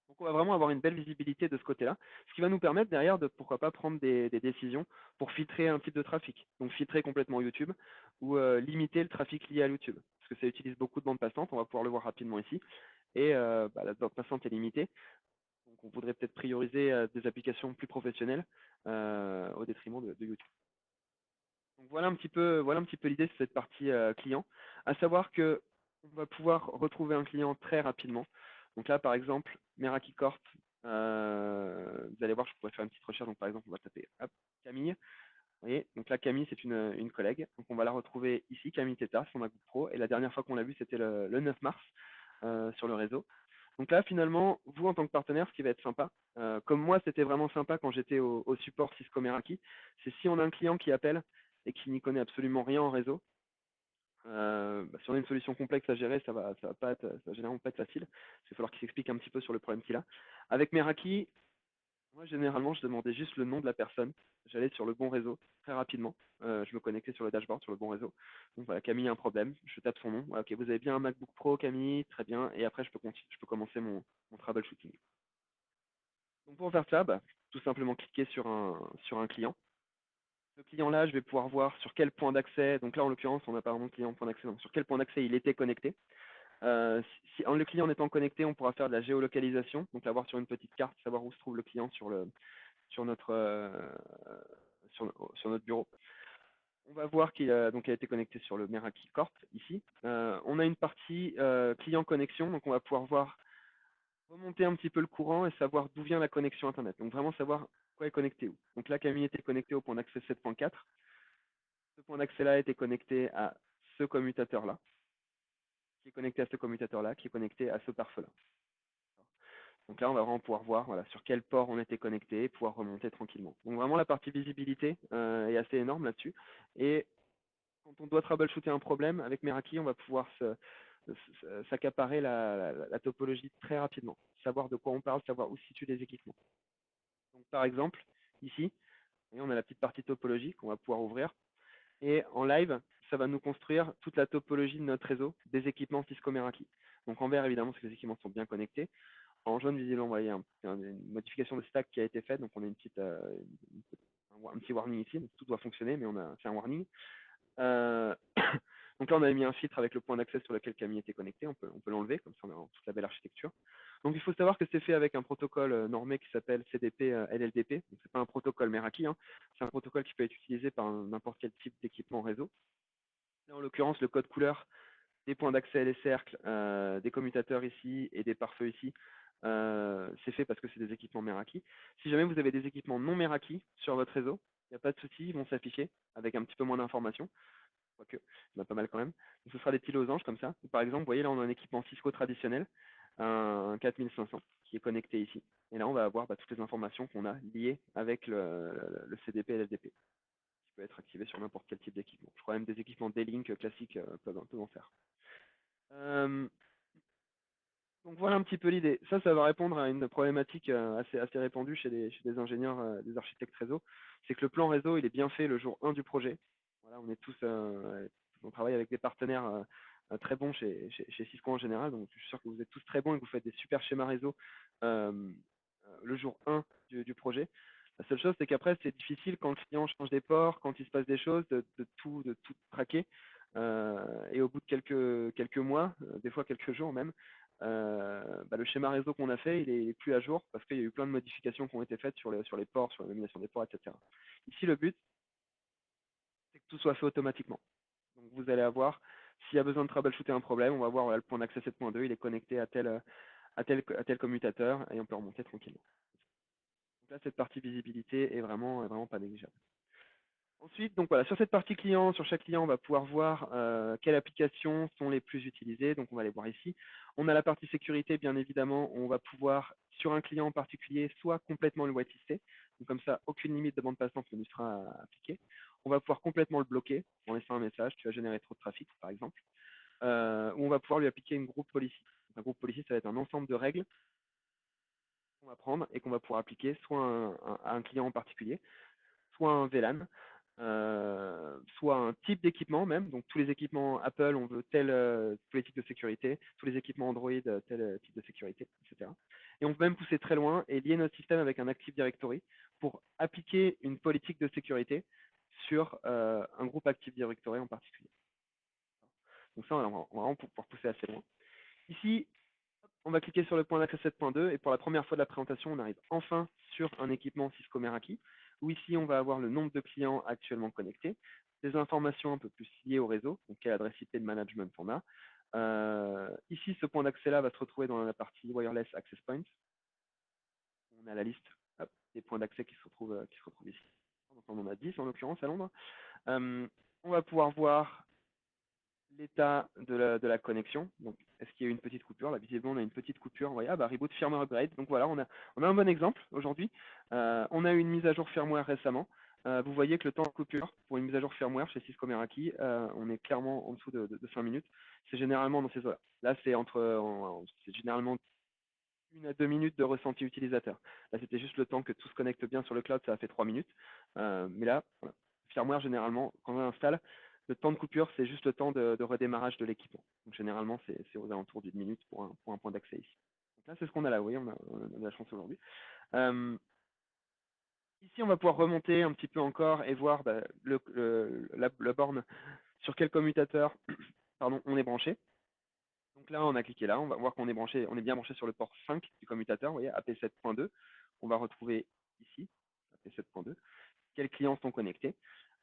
S3: Donc on va vraiment avoir une belle visibilité de ce côté-là, ce qui va nous permettre derrière de, pourquoi pas, prendre des décisions pour filtrer un type de trafic. Donc filtrer complètement YouTube ou limiter le trafic lié à YouTube. Parce que ça utilise beaucoup de bandes passantes, on va pouvoir le voir rapidement ici. Et la bande passante est limitée. Donc on voudrait peut-être prioriser des applications plus professionnelles au détriment de YouTube. Donc voilà un petit peu l'idée de cette partie client, à savoir que on va pouvoir retrouver un client très rapidement. Donc là, par exemple, Meraki Corp, vous allez voir, je pourrais faire une petite recherche. Donc par exemple, on va taper hop, Camille. Vous voyez, donc là, Camille, c'est une collègue. Donc on va la retrouver ici, Camille Teta, sur MacBook Pro. Et la dernière fois qu'on l'a vue, c'était le 9 mars sur le réseau. Donc là, finalement, vous, en tant que partenaire, ce qui va être sympa, comme moi, c'était vraiment sympa quand j'étais au support Cisco Meraki, c'est si on a un client qui appelle et qui n'y connaît absolument rien en réseau, si on a une solution complexe à gérer, ça va pas être, ça va généralement pas être facile. Il va falloir qu'il s'explique un petit peu sur le problème qu'il a. Avec Meraki, moi, généralement, je demandais juste le nom de la personne. J'allais sur le bon réseau très rapidement. Je me connectais sur le dashboard, sur le bon réseau. Donc voilà, Camille a un problème. Je tape son nom. Voilà, ok, vous avez bien un MacBook Pro, Camille, très bien. Et après, je peux commencer mon troubleshooting. Donc pour faire ça, tout simplement cliquer sur un client. Le client là, je vais pouvoir voir sur quel point d'accès. Donc là, en l'occurrence, on n'a pas vraiment de client point d'accès. Donc sur quel point d'accès il était connecté. Le client étant connecté, on pourra faire de la géolocalisation. Donc l'avoir sur une petite carte, savoir où se trouve le client sur notre, sur notre bureau. On va voir qu'il a été connecté sur le Meraki Corp ici. On a une partie client connexion, donc on va pouvoir voir remonter un petit peu le courant et savoir d'où vient la connexion Internet. Donc vraiment savoir quoi est connecté où. Donc là, Camille était connecté au point d'accès 7.4. Ce point d'accès-là était connecté à ce commutateur-là, qui est connecté à ce commutateur-là, qui est connecté à ce pare-feu-là. Donc là, on va vraiment pouvoir voir voilà, sur quel port on était connecté et pouvoir remonter tranquillement. Donc vraiment, la partie visibilité est assez énorme là-dessus. Et quand on doit troubleshooter un problème, avec Meraki, on va pouvoir s'accaparer la topologie très rapidement. Savoir de quoi on parle, savoir où se situent les équipements. Donc par exemple, ici, on a la petite partie topologie qu'on va pouvoir ouvrir. Et en live, ça va nous construire toute la topologie de notre réseau des équipements Cisco Meraki. Donc en vert, évidemment, c'est que les équipements sont bien connectés. En jaune, visiblement, vous voyez une modification de stack qui a été faite. Donc, on a un petit warning ici. Donc, tout doit fonctionner, mais on a fait un warning. Donc là, on a mis un filtre avec le point d'accès sur lequel Camille était connecté. On peut l'enlever, comme ça, on a toute la belle architecture. Donc, il faut savoir que c'est fait avec un protocole normé qui s'appelle CDP LLDP. Donc, c'est pas un protocole Meraki. C'est un protocole qui peut être utilisé par n'importe quel type d'équipement réseau. Là, en l'occurrence, le code couleur des points d'accès, les cercles, des commutateurs ici et des pare-feux ici, c'est fait parce que c'est des équipements Meraki. Si jamais vous avez des équipements non Meraki sur votre réseau, il n'y a pas de souci, ils vont s'afficher avec un petit peu moins d'informations. Quoique, il y en a pas mal quand même. Donc, ce sera des petits losanges comme ça. Par exemple, vous voyez là, on a un équipement Cisco traditionnel, un 4500 qui est connecté ici. Et là, on va avoir toutes les informations qu'on a liées avec le CDP et l'FDP, qui peut être activé sur n'importe quel type d'équipement. Je crois même des équipements D-Link classiques peuvent en faire. Donc voilà un petit peu l'idée. Ça va répondre à une problématique assez répandue chez des ingénieurs, des architectes réseau. C'est que le plan réseau, il est bien fait le jour 1 du projet. Voilà, on travaille avec des partenaires très bons chez Cisco en général. Donc je suis sûr que vous êtes tous très bons et que vous faites des super schémas réseau le jour 1 du projet. La seule chose, c'est qu'après, c'est difficile quand le client change des ports, quand il se passe des choses, de tout traquer. Et au bout de quelques mois, des fois quelques jours même, le schéma réseau qu'on a fait, il est plus à jour parce qu'il y a eu plein de modifications qui ont été faites sur les ports, sur la nomination des ports, etc. Ici, le but, c'est que tout soit fait automatiquement. Donc vous allez avoir, s'il y a besoin de troubleshooter un problème, on va voir le point d'accès 7.2, il est connecté à tel commutateur et on peut remonter tranquillement. Donc là, cette partie visibilité est vraiment pas négligeable. Ensuite, donc voilà, sur cette partie client, sur chaque client, on va pouvoir voir quelles applications sont les plus utilisées. Donc, on va les voir ici. On a la partie sécurité, bien évidemment. On va pouvoir, sur un client en particulier, soit complètement le whitelister. Donc, comme ça, aucune limite de bande passante ne lui sera appliquée. On va pouvoir complètement le bloquer en laissant un message. Tu as généré trop de trafic, par exemple. Ou on va pouvoir lui appliquer une groupe policy. Donc, un groupe policy, ça va être un ensemble de règles qu'on va prendre et qu'on va pouvoir appliquer soit à un client en particulier, soit un VLAN, soit un type d'équipement même. Donc tous les équipements Apple, on veut telle politique de sécurité, tous les équipements Android, tel type de sécurité, etc. Et on peut même pousser très loin et lier notre système avec un Active Directory pour appliquer une politique de sécurité sur un groupe Active Directory en particulier. Donc ça, on va vraiment pouvoir pousser assez loin. Ici, on va cliquer sur le point d'accès 7.2 et pour la première fois de la présentation, on arrive enfin sur un équipement Cisco Meraki où ici, on va avoir le nombre de clients actuellement connectés, des informations un peu plus liées au réseau, donc quelle adresse IP de management on a. Ici, ce point d'accès-là va se retrouver dans la partie Wireless Access Points. On a la liste des points d'accès qui se retrouvent ici. Donc, on en a 10 en l'occurrence à Londres. On va pouvoir voir l'état de la connexion. Donc, est-ce qu'il y a eu une petite coupure? Là, visiblement, on a une petite coupure. Vous voyez, reboot firmware upgrade. Donc voilà, on a un bon exemple aujourd'hui. On a eu une mise à jour firmware récemment. Vous voyez que le temps de coupure pour une mise à jour firmware chez Cisco Meraki, on est clairement en dessous de 5 minutes. C'est généralement dans ces eaux-là. Là, c'est généralement 1 à 2 minutes de ressenti utilisateur. Là, c'était juste le temps que tout se connecte bien sur le cloud, ça a fait 3 minutes. Mais là, voilà. Firmware, généralement, quand on l'installe, le temps de coupure, c'est juste le temps de redémarrage de l'équipement. Donc, généralement, c'est aux alentours d'1 minute pour un point d'accès ici. Donc là, c'est ce qu'on a là. Vous voyez, on a de la chance aujourd'hui. Ici, on va pouvoir remonter un petit peu encore et voir la borne sur quel commutateur pardon, on est branché. Donc là, on a cliqué là, on va voir qu'on est branché, on est bien branché sur le port 5 du commutateur, vous voyez, AP7.2, qu'on va retrouver ici, AP7.2. Quels clients sont connectés?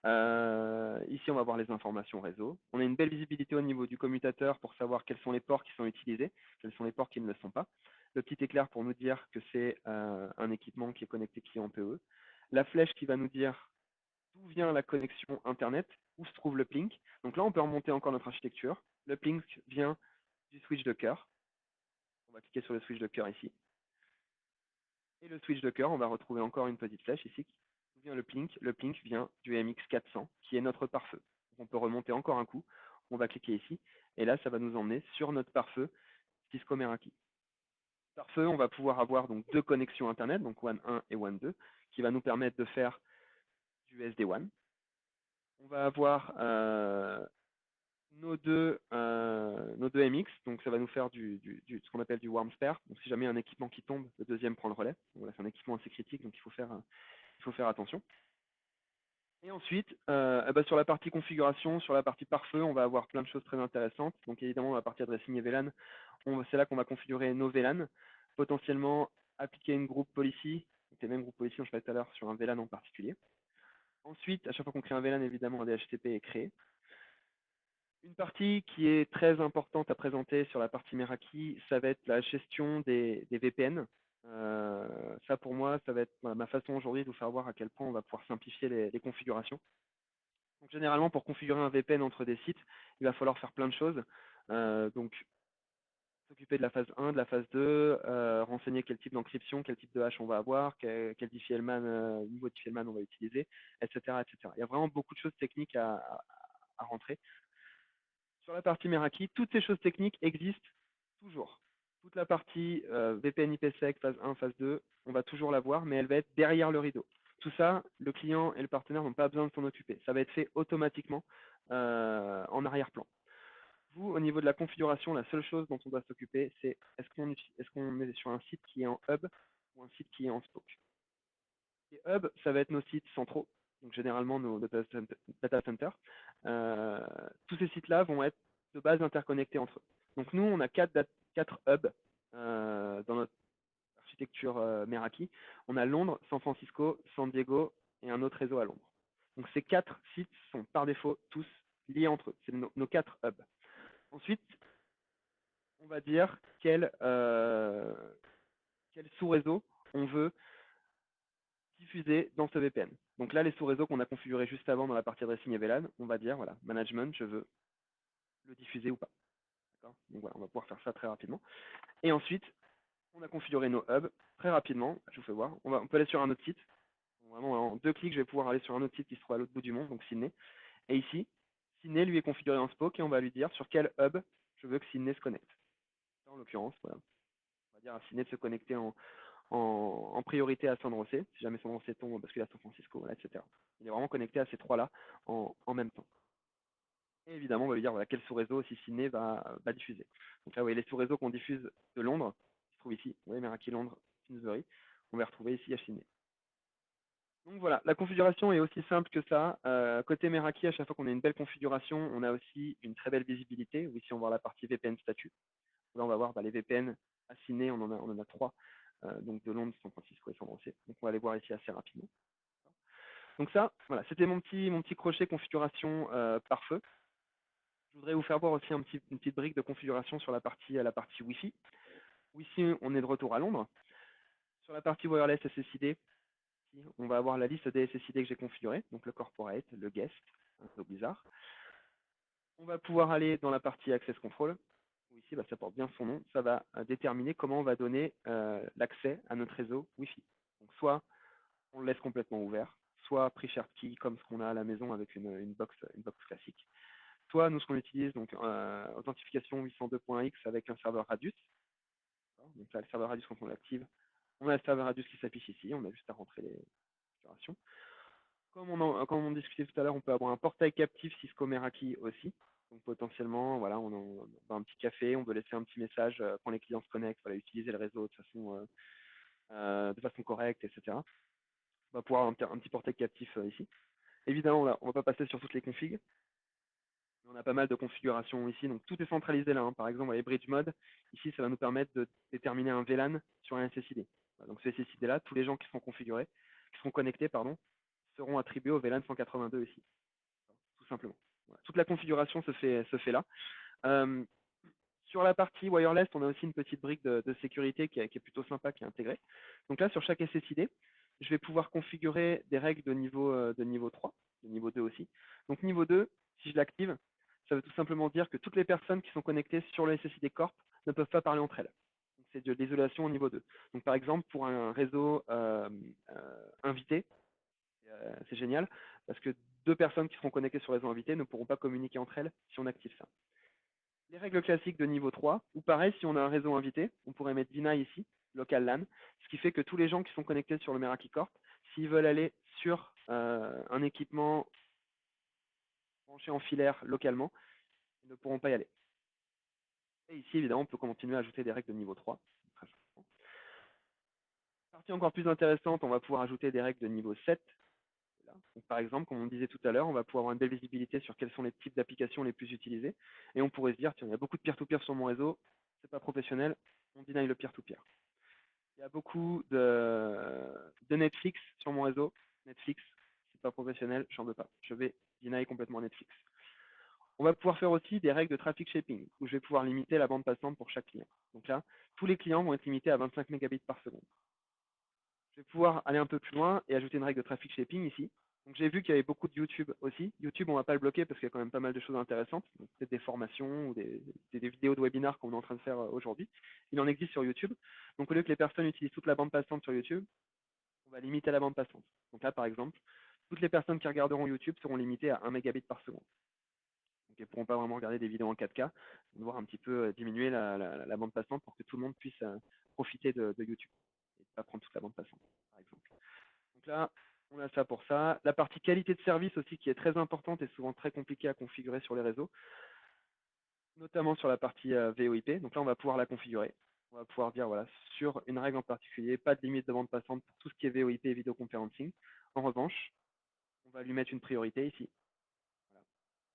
S3: Ici, on va voir les informations réseau. On a une belle visibilité au niveau du commutateur pour savoir quels sont les ports qui sont utilisés, quels sont les ports qui ne le sont pas. Le petit éclair pour nous dire que c'est un équipement qui est connecté client PE. La flèche qui va nous dire d'où vient la connexion Internet, où se trouve le Plink. Donc là, on peut remonter encore notre architecture. Le Plink vient du switch de cœur. On va cliquer sur le switch de cœur ici. Et le switch de cœur, on va retrouver encore une petite flèche ici. D'où vient le Plink? Le Plink vient du MX400, qui est notre pare-feu. On peut remonter encore un coup. On va cliquer ici. Et là, ça va nous emmener sur notre pare-feu Cisco Meraki. Pare-feu, on va pouvoir avoir donc 2 connexions Internet, donc WAN 1 et WAN 2, qui va nous permettre de faire du SD-WAN. On va avoir nos deux MX, donc ça va nous faire ce qu'on appelle du warm spare. Donc si jamais un équipement qui tombe, le deuxième prend le relais. Donc, voilà, c'est un équipement assez critique, donc il faut faire attention. Et ensuite, sur la partie configuration, sur la partie pare-feu, on va avoir plein de choses très intéressantes. Donc évidemment, la partie adressing et VLAN, c'est là qu'on va configurer nos VLAN, potentiellement appliquer une group policy, donc les mêmes group policy dont je parlais tout à l'heure sur un VLAN en particulier. Ensuite, à chaque fois qu'on crée un VLAN, évidemment, un DHCP est créé. Une partie qui est très importante à présenter sur la partie Meraki, ça va être la gestion des VPN. Ça, pour moi, ça va être ma façon aujourd'hui de vous faire voir à quel point on va pouvoir simplifier les configurations. Donc, généralement, pour configurer un VPN entre des sites, il va falloir faire plein de choses. Donc, s'occuper de la phase 1, de la phase 2, renseigner quel type d'encryption, quel type de hash on va avoir, quel niveau de diffie-hellman on va utiliser, etc., etc. Il y a vraiment beaucoup de choses techniques à rentrer. Sur la partie Meraki, toutes ces choses techniques existent toujours. Toute la partie VPN IPsec, phase 1, phase 2, on va toujours la voir, mais elle va être derrière le rideau. Tout ça, le client et le partenaire n'ont pas besoin de s'en occuper. Ça va être fait automatiquement en arrière-plan. Vous, au niveau de la configuration, la seule chose dont on doit s'occuper, c'est est-ce qu'on est sur un site qui est en hub ou un site qui est en spoke. Les hubs, ça va être nos sites centraux, donc généralement nos data centers. Tous ces sites-là vont être de base interconnectés entre eux. Donc nous, on a 4 hubs dans notre architecture Meraki. On a Londres, San Francisco, San Diego et un autre réseau à Londres. Donc ces 4 sites sont par défaut tous liés entre eux. C'est nos 4 hubs. Ensuite, on va dire quel sous-réseau on veut diffuser dans ce VPN. Donc là, les sous-réseaux qu'on a configurés juste avant dans la partie dressing et VLAN, on va dire, voilà, management, je veux le diffuser ou pas. Donc voilà, on va pouvoir faire ça très rapidement. Et ensuite, on a configuré nos hubs très rapidement. Je vous fais voir. On peut aller sur un autre site. Vraiment, en 2 clics, je vais pouvoir aller sur un autre site qui se trouve à l'autre bout du monde, donc Sydney. Et ici, Sydney lui est configuré en spoke et on va lui dire sur quel hub je veux que Sydney se connecte. En l'occurrence, voilà. On va dire à Sydney de se connecter en priorité à San José, si jamais San José tombe, bascule à San Francisco, voilà, etc. Il est vraiment connecté à ces trois-là en même temps. Et évidemment, on va lui dire voilà, quel sous-réseau aussi Sydney va diffuser. Donc là, vous voyez les sous-réseaux qu'on diffuse de Londres, qui se trouvent ici. Vous voyez, Meraki Londres, Finsbury. On va les retrouver ici à Sydney. Donc voilà, la configuration est aussi simple que ça. Côté Meraki, à chaque fois qu'on a une belle configuration, on a aussi une très belle visibilité. Ou ici, on va voir la partie VPN statut. Là, on va voir les VPN assignés, on en a 3. Donc de Londres, San Francisco et San José. Donc on va les voir ici assez rapidement. Donc ça, voilà, c'était mon petit crochet configuration par feu. Je voudrais vous faire voir aussi une petite brique de configuration sur la partie Wi-Fi. Où ici, on est de retour à Londres. Sur la partie wireless SSID, on va avoir la liste des SSID que j'ai configurés, donc le corporate, le guest, un peu bizarre. On va pouvoir aller dans la partie access control, où ici, ça porte bien son nom, ça va déterminer comment on va donner l'accès à notre réseau Wi-Fi. Donc soit on le laisse complètement ouvert, soit pre-shared key comme ce qu'on a à la maison avec une box classique. Soit nous, ce qu'on utilise, donc authentification 802.x avec un serveur Radius. Donc là, le serveur Radius, quand on l'active, on a le serveur Radius qui s'affiche ici, on a juste à rentrer les configurations. Comme on discutait tout à l'heure, on peut avoir un portail captif Cisco Meraki aussi. Donc potentiellement, voilà, on va un petit café, on veut laisser un petit message quand les clients se connectent, voilà, utiliser le réseau de façon correcte, etc. On va pouvoir avoir un petit portail captif ici. Évidemment, on ne va pas passer sur toutes les configs. On a pas mal de configurations ici, donc tout est centralisé là. Par exemple, les bridge mode, ici, ça va nous permettre de déterminer un VLAN sur un SSID. Donc ce SSID là, tous les gens qui seront configurés, qui seront connectés, seront attribués au VLAN 182 ici, tout simplement. Voilà. Toute la configuration se fait là. Sur la partie wireless, on a aussi une petite brique de sécurité qui est plutôt sympa, qui est intégrée. Donc là, sur chaque SSID, je vais pouvoir configurer des règles de niveau 3, de niveau 2 aussi. Donc niveau 2, si je l'active, ça veut tout simplement dire que toutes les personnes qui sont connectées sur le SSID Corp ne peuvent pas parler entre elles. C'est de l'isolation au niveau 2. Donc par exemple, pour un réseau invité, c'est génial, parce que 2 personnes qui seront connectées sur le réseau invité ne pourront pas communiquer entre elles si on active ça. Les règles classiques de niveau 3, ou pareil, si on a un réseau invité, on pourrait mettre deny ici, local LAN, ce qui fait que tous les gens qui sont connectés sur le Meraki Corp, s'ils veulent aller sur un équipement branché en filaire localement, ils ne pourront pas y aller. Et ici, évidemment, on peut continuer à ajouter des règles de niveau 3. Partie encore plus intéressante, on va pouvoir ajouter des règles de niveau 7. Donc, par exemple, comme on disait tout à l'heure, on va pouvoir avoir une belle visibilité sur quels sont les types d'applications les plus utilisées. Et on pourrait se dire, tiens, il y a beaucoup de peer-to-peer sur mon réseau, c'est pas professionnel, on deny le peer-to-peer. Il y a beaucoup de Netflix sur mon réseau. Netflix, c'est pas professionnel, j'en veux pas. Je vais deny complètement Netflix. On va pouvoir faire aussi des règles de traffic shaping, où je vais pouvoir limiter la bande passante pour chaque client. Donc là, tous les clients vont être limités à 25 mégabits par seconde. Je vais pouvoir aller un peu plus loin et ajouter une règle de traffic shaping ici. Donc j'ai vu qu'il y avait beaucoup de YouTube aussi. YouTube, on ne va pas le bloquer parce qu'il y a quand même pas mal de choses intéressantes. Peut-être des formations ou des vidéos de webinaires qu'on est en train de faire aujourd'hui. Il en existe sur YouTube. Donc au lieu que les personnes utilisent toute la bande passante sur YouTube, on va limiter la bande passante. Donc là, par exemple, toutes les personnes qui regarderont YouTube seront limitées à 1 mégabit par seconde. Donc elles ne pourront pas vraiment regarder des vidéos en 4K. On va voir un petit peu diminuer la bande passante pour que tout le monde puisse profiter de YouTube et pas prendre toute la bande passante, par exemple. Donc là, on a ça pour ça. La partie qualité de service aussi qui est très importante et souvent très compliquée à configurer sur les réseaux, notamment sur la partie VoIP. Donc là, on va pouvoir la configurer. On va pouvoir dire, voilà, sur une règle en particulier, pas de limite de bande passante pour tout ce qui est VoIP et vidéoconferencing. En revanche, on va lui mettre une priorité ici. Voilà.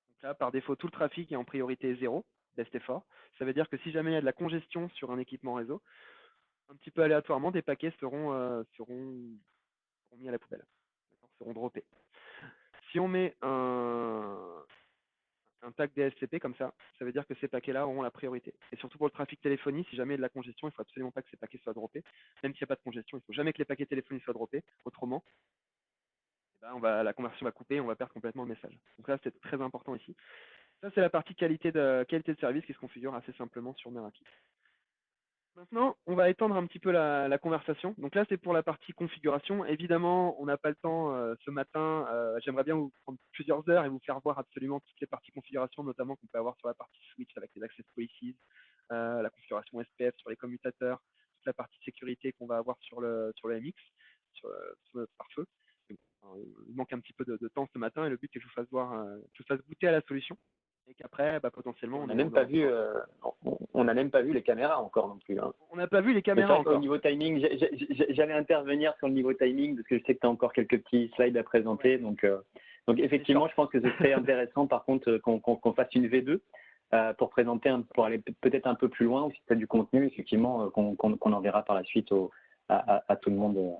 S3: Donc là, par défaut, tout le trafic est en priorité 0, best effort. Ça veut dire que si jamais il y a de la congestion sur un équipement réseau, un petit peu aléatoirement, des paquets seront mis à la poubelle, seront droppés. Si on met un tag DSCP comme ça veut dire que ces paquets-là auront la priorité. Et surtout pour le trafic téléphonie, si jamais il y a de la congestion, il ne faut absolument pas que ces paquets soient droppés. Même s'il n'y a pas de congestion, il ne faut jamais que les paquets téléphonie soient droppés. Autrement, Là, la conversion va couper, on va perdre complètement le message. Donc là, c'est très important ici. Ça, c'est la partie qualité de service qui se configure assez simplement sur Meraki. Maintenant, on va étendre un petit peu la conversation. Donc là, c'est pour la partie configuration. Évidemment, on n'a pas le temps ce matin. J'aimerais bien vous prendre plusieurs heures et vous faire voir absolument toutes les parties configuration, notamment qu'on peut avoir sur la partie switch avec les access policies, la configuration SPF sur les commutateurs, toute la partie sécurité qu'on va avoir sur le MX, sur le pare-feu. Il manque un petit peu de temps ce matin et le but c'est que je vous fasse voir, que je vous fasse goûter à la solution et qu'après, potentiellement,
S2: On n'a même pas vu, on n'a même pas vu les caméras encore non plus. Hein.
S3: On n'a pas vu les
S2: Mais c'est
S3: caméras
S2: vrai qu'au
S3: encore.
S2: niveau timing, j'allais intervenir sur le niveau timing parce que je sais que tu as encore quelques petits slides à présenter.
S3: Ouais.
S2: Donc effectivement, je pense que ce serait intéressant par contre qu'on fasse une V2 pour présenter, pour aller peut-être un peu plus loin, ou si tu as du contenu, effectivement, qu'on enverra par la suite à tout le monde.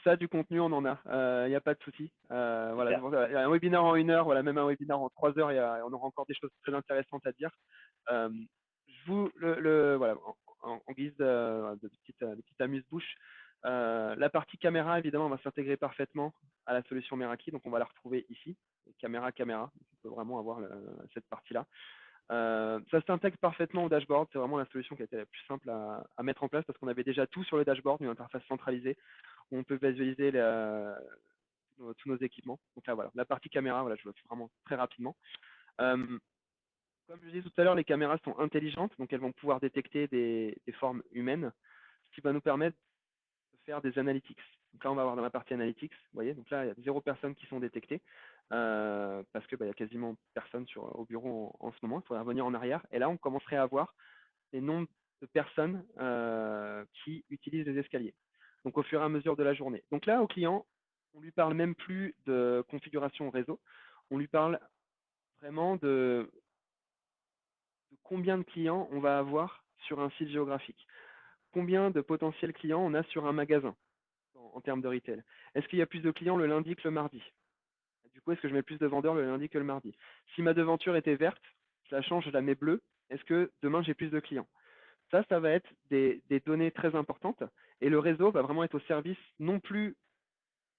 S3: Ça, du contenu, on en a. Il n'y a pas de souci. Voilà, il y a un webinaire en 1 heure, voilà, même un webinaire en 3 heures, on aura encore des choses très intéressantes à dire. Je vous, voilà, en guise de petite amuse-bouche, la partie caméra, évidemment, va s'intégrer parfaitement à la solution Meraki, donc on va la retrouver ici, caméra, on peut vraiment avoir cette partie-là. Ça s'intègre parfaitement au dashboard, c'est vraiment la solution qui a été la plus simple à mettre en place parce qu'on avait déjà tout sur le dashboard, une interface centralisée où on peut visualiser tous nos équipements. Donc là, voilà, la partie caméra, voilà, je le fais vraiment très rapidement. Comme je disais tout à l'heure, les caméras sont intelligentes, donc elles vont pouvoir détecter des formes humaines, ce qui va nous permettre de faire des analytics. Donc là, on va avoir dans la partie analytics, vous voyez, donc là, il y a 0 personnes qui sont détectées parce que il y a quasiment personne au bureau en ce moment. Il faudra revenir en arrière. Et là, on commencerait à avoir les nombres de personnes qui utilisent les escaliers. Donc au fur et à mesure de la journée. Donc là, au client, on lui parle même plus de configuration réseau. On lui parle vraiment de combien de clients on va avoir sur un site géographique. Combien de potentiels clients on a sur un magasin en termes de retail. Est-ce qu'il y a plus de clients le lundi que le mardi? Du coup, est-ce que je mets plus de vendeurs le lundi que le mardi? Si ma devanture était verte, je la change, je la mets bleue. Est-ce que demain j'ai plus de clients? Ça va être des données très importantes et le réseau va vraiment être au service non plus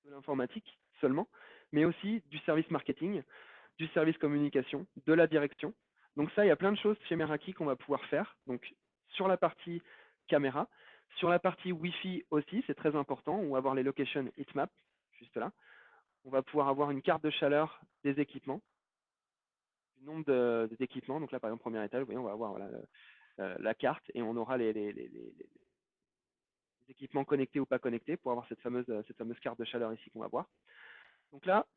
S3: de l'informatique seulement, mais aussi du service marketing, du service communication, de la direction. Donc ça, il y a plein de choses chez Meraki qu'on va pouvoir faire. Donc sur la partie caméra, sur la partie Wi-Fi aussi, c'est très important, on va avoir les location heatmap, juste là. On va pouvoir avoir une carte de chaleur des équipements, du nombre d'équipements. Donc là, par exemple, premier étage, vous voyez, on va avoir voilà, la carte et on aura les équipements connectés ou pas connectés pour avoir cette fameuse carte de chaleur ici qu'on va voir. Donc là,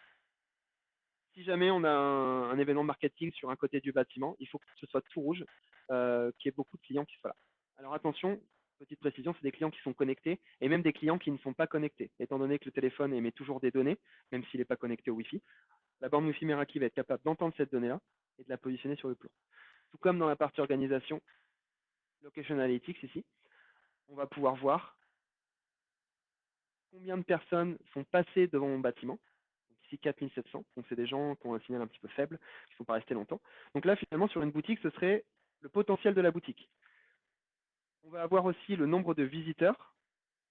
S3: si jamais on a un événement marketing sur un côté du bâtiment, il faut que ce soit tout rouge, qu'il y ait beaucoup de clients qui soient là. Alors attention, petite précision, c'est des clients qui sont connectés et même des clients qui ne sont pas connectés. Étant donné que le téléphone émet toujours des données, même s'il n'est pas connecté au Wi-Fi, la borne Wi-Fi Meraki va être capable d'entendre cette donnée-là et de la positionner sur le plan. Tout comme dans la partie organisation, Location Analytics ici, on va pouvoir voir combien de personnes sont passées devant mon bâtiment. Donc ici 4700, donc c'est des gens qui ont un signal un petit peu faible, qui ne sont pas restés longtemps. Donc là, finalement, sur une boutique, ce serait le potentiel de la boutique. On va avoir aussi le nombre de visiteurs.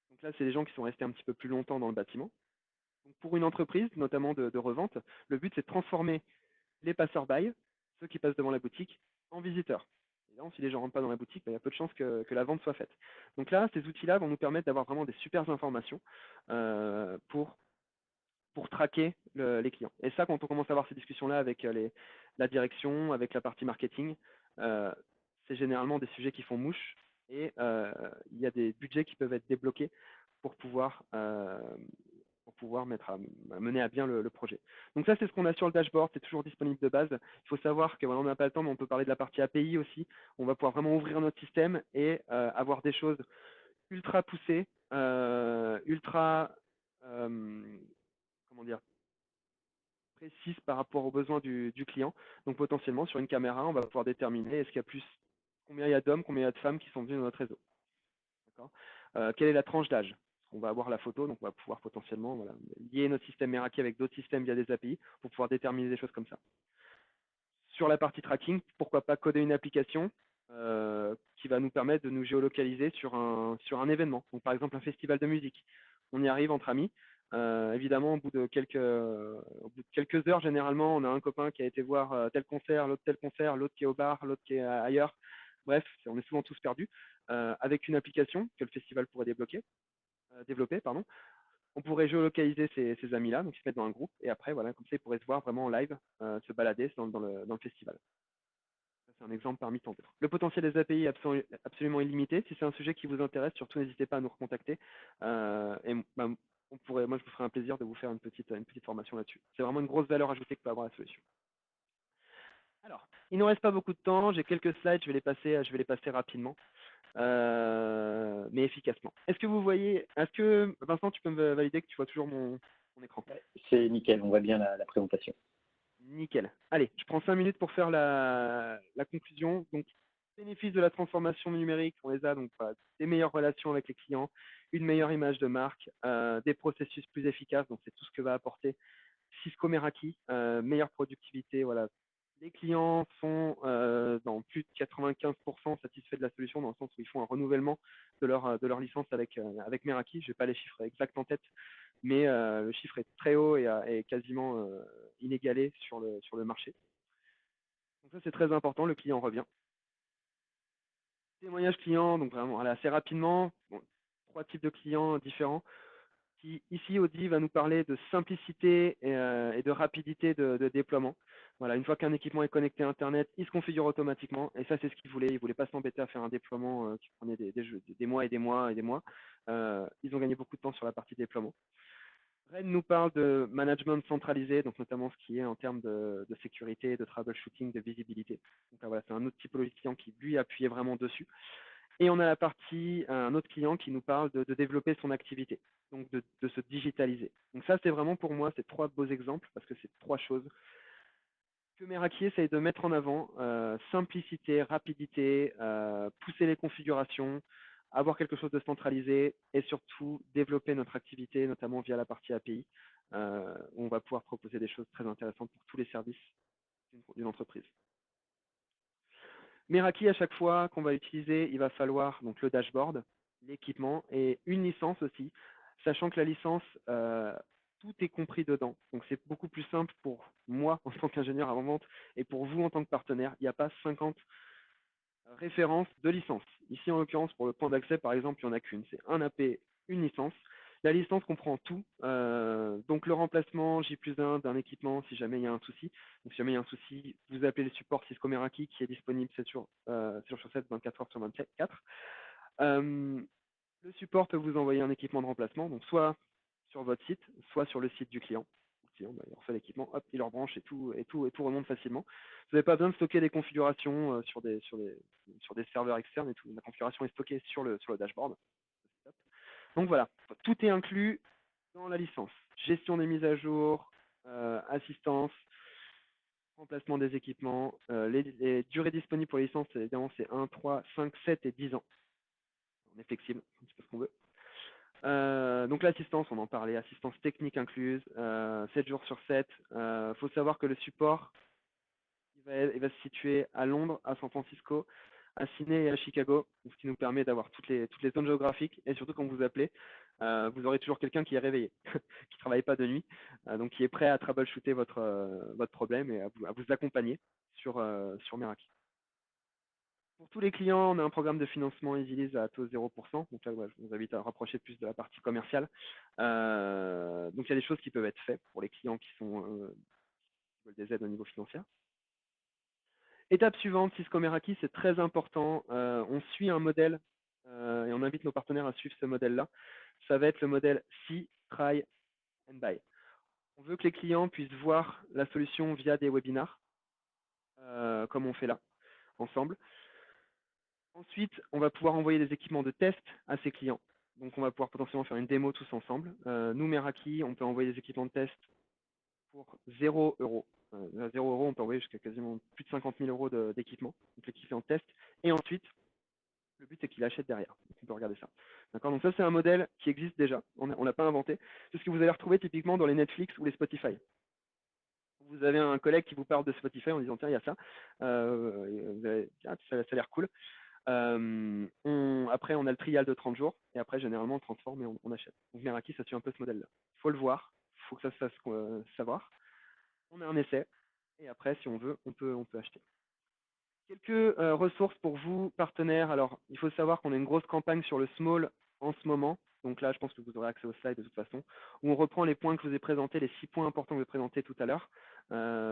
S3: Donc là, c'est les gens qui sont restés un petit peu plus longtemps dans le bâtiment. Donc pour une entreprise, notamment de revente, le but, c'est de transformer les passeurs-by, ceux qui passent devant la boutique, en visiteurs. Évidemment, si les gens ne rentrent pas dans la boutique, il y a peu de chances que la vente soit faite. Donc là, ces outils-là vont nous permettre d'avoir vraiment des super informations pour traquer les clients. Et ça, quand on commence à avoir ces discussions-là avec la direction, avec la partie marketing, c'est généralement des sujets qui font mouche et il y a des budgets qui peuvent être débloqués pour pouvoir mener à bien le projet. Donc ça, c'est ce qu'on a sur le dashboard, c'est toujours disponible de base. Il faut savoir que voilà, on n'a pas le temps, mais on peut parler de la partie API aussi. On va pouvoir vraiment ouvrir notre système et avoir des choses ultra poussées, ultra comment dire, précises par rapport aux besoins du client. Donc potentiellement, sur une caméra, on va pouvoir déterminer combien il y a d'hommes, combien il y a de femmes qui sont venus dans notre réseau. Quelle est la tranche d'âge? On va avoir la photo, donc on va pouvoir potentiellement lier notre système Meraki avec d'autres systèmes via des API pour pouvoir déterminer des choses comme ça. Sur la partie tracking, pourquoi pas coder une application qui va nous permettre de nous géolocaliser sur un événement. Donc par exemple un festival de musique. On y arrive entre amis, Évidemment, au bout de quelques heures, généralement, on a un copain qui a été voir tel concert, l'autre qui est au bar, l'autre qui est ailleurs. Bref, on est souvent tous perdus. Avec une application que le festival pourrait développer, pardon, on pourrait géolocaliser ces amis-là, donc ils se mettent dans un groupe, et après, voilà, comme ça, ils pourraient se voir vraiment en live, se balader dans le festival. C'est un exemple parmi tant d'autres. Le potentiel des API est absolument illimité. Si c'est un sujet qui vous intéresse, surtout n'hésitez pas à nous recontacter. Moi, je vous ferai un plaisir de vous faire une petite formation là-dessus. C'est vraiment une grosse valeur ajoutée que peut avoir la solution. Alors, il ne nous reste pas beaucoup de temps. J'ai quelques slides, je vais les passer rapidement, mais efficacement. Est-ce que Vincent, tu peux me valider que tu vois toujours mon écran?
S2: C'est nickel, on voit bien la présentation.
S3: Nickel. Allez, je prends 5 minutes pour faire la conclusion. Donc, bénéfices de la transformation numérique, on les a, donc voilà, des meilleures relations avec les clients, une meilleure image de marque, des processus plus efficaces, donc c'est tout ce que va apporter Cisco Meraki, meilleure productivité, voilà. Les clients sont dans plus de 95% satisfaits de la solution, dans le sens où ils font un renouvellement de leur licence avec Meraki. Je n'ai pas les chiffres exacts en tête, mais le chiffre est très haut et quasiment inégalé sur le marché. Donc ça, c'est très important, le client revient. Témoignage client, donc vraiment assez rapidement, 3 types de clients différents. Ici, Audi va nous parler de simplicité et de rapidité de déploiement. Voilà, une fois qu'un équipement est connecté à Internet, il se configure automatiquement. Et ça, c'est ce qu'ils voulaient. Ils ne voulaient pas s'embêter à faire un déploiement qui prenait des mois et des mois et des mois. Ils ont gagné beaucoup de temps sur la partie déploiement. Ren nous parle de management centralisé, donc notamment ce qui est en termes de sécurité, de troubleshooting, de visibilité. Donc là, voilà, c'est un autre typologie de client qui, lui, appuyait vraiment dessus. Et on a un autre client qui nous parle de développer son activité, donc de se digitaliser. Donc ça, c'est vraiment pour moi, c'est 3 beaux exemples, parce que c'est 3 choses que Meraki essaye de mettre en avant. Simplicité, rapidité, pousser les configurations, avoir quelque chose de centralisé, et surtout développer notre activité, notamment via la partie API, où on va pouvoir proposer des choses très intéressantes pour tous les services d'une entreprise. Meraki, à chaque fois qu'on va utiliser, il va falloir donc le dashboard, l'équipement et une licence aussi, sachant que la licence, tout est compris dedans. Donc c'est beaucoup plus simple pour moi en tant qu'ingénieur avant-vente et pour vous en tant que partenaire. Il n'y a pas 50 références de licence. Ici, en l'occurrence, pour le point d'accès, par exemple, il n'y en a qu'une. C'est un AP, une licence. La licence comprend tout, donc le remplacement J+1 d'un équipement si jamais il y a un souci. Donc si jamais il y a un souci, vous appelez le support Cisco Meraki qui est disponible 7 jours sur 7, 24 heures sur 24. Le support peut vous envoyer un équipement de remplacement, donc soit sur votre site, soit sur le site du client. Le client, il reçoit l'équipement, hop, il leur branche et tout remonte facilement. Vous n'avez pas besoin de stocker des configurations sur des serveurs externes et tout. La configuration est stockée sur le dashboard. Donc voilà, tout est inclus dans la licence. Gestion des mises à jour, assistance, remplacement des équipements. Les durées disponibles pour les licences, évidemment, c'est 1, 3, 5, 7 et 10 ans. On est flexible, un petit peu ce qu'on veut. Donc l'assistance, on en parlait, assistance technique incluse, 7 jours sur 7. Faut savoir que le support, il va se situer à Londres, à San Francisco, à Sydney et à Chicago, ce qui nous permet d'avoir toutes les zones géographiques, et surtout quand vous appelez, vous aurez toujours quelqu'un qui est réveillé, qui ne travaille pas de nuit, donc qui est prêt à troubleshooter votre problème et à vous accompagner sur Meraki. Pour tous les clients, on a un programme de financement EasyLease à taux 0%, donc là, je vous invite à rapprocher plus de la partie commerciale. Donc il y a des choses qui peuvent être faites pour les clients qui veulent des aides au niveau financier. Étape suivante, Cisco Meraki, c'est très important. On suit un modèle et on invite nos partenaires à suivre ce modèle-là. Ça va être le modèle See, Try and Buy. On veut que les clients puissent voir la solution via des webinars, comme on fait là, ensemble. Ensuite, on va pouvoir envoyer des équipements de test à ces clients. Donc, on va pouvoir potentiellement faire une démo tous ensemble. Nous, Meraki, on peut envoyer des équipements de test pour 0 €. À 0 €, on peut envoyer jusqu'à quasiment plus de 50 000 € d'équipement, donc l'équipement en test. Et ensuite, le but, c'est qu'il achète derrière. Donc, on peut regarder ça. D'accord. Donc ça, c'est un modèle qui existe déjà. On ne l'a pas inventé. C'est ce que vous allez retrouver typiquement dans les Netflix ou les Spotify. Vous avez un collègue qui vous parle de Spotify en disant tiens, il y a ça. Ça a l'air cool. Après, on a le trial de 30 jours, et après, généralement, on transforme et on achète. Donc, Meraki, ça suit un peu ce modèle-là. Il faut le voir, il faut que ça se fasse savoir. On a un essai, et après, si on veut, on peut acheter. Quelques ressources pour vous, partenaires. Alors, il faut savoir qu'on a une grosse campagne sur le small en ce moment. Donc là, je pense que vous aurez accès au slide de toute façon, où on reprend les points que je vous ai présentés, les 6 points importants que je vous ai présentés tout à l'heure.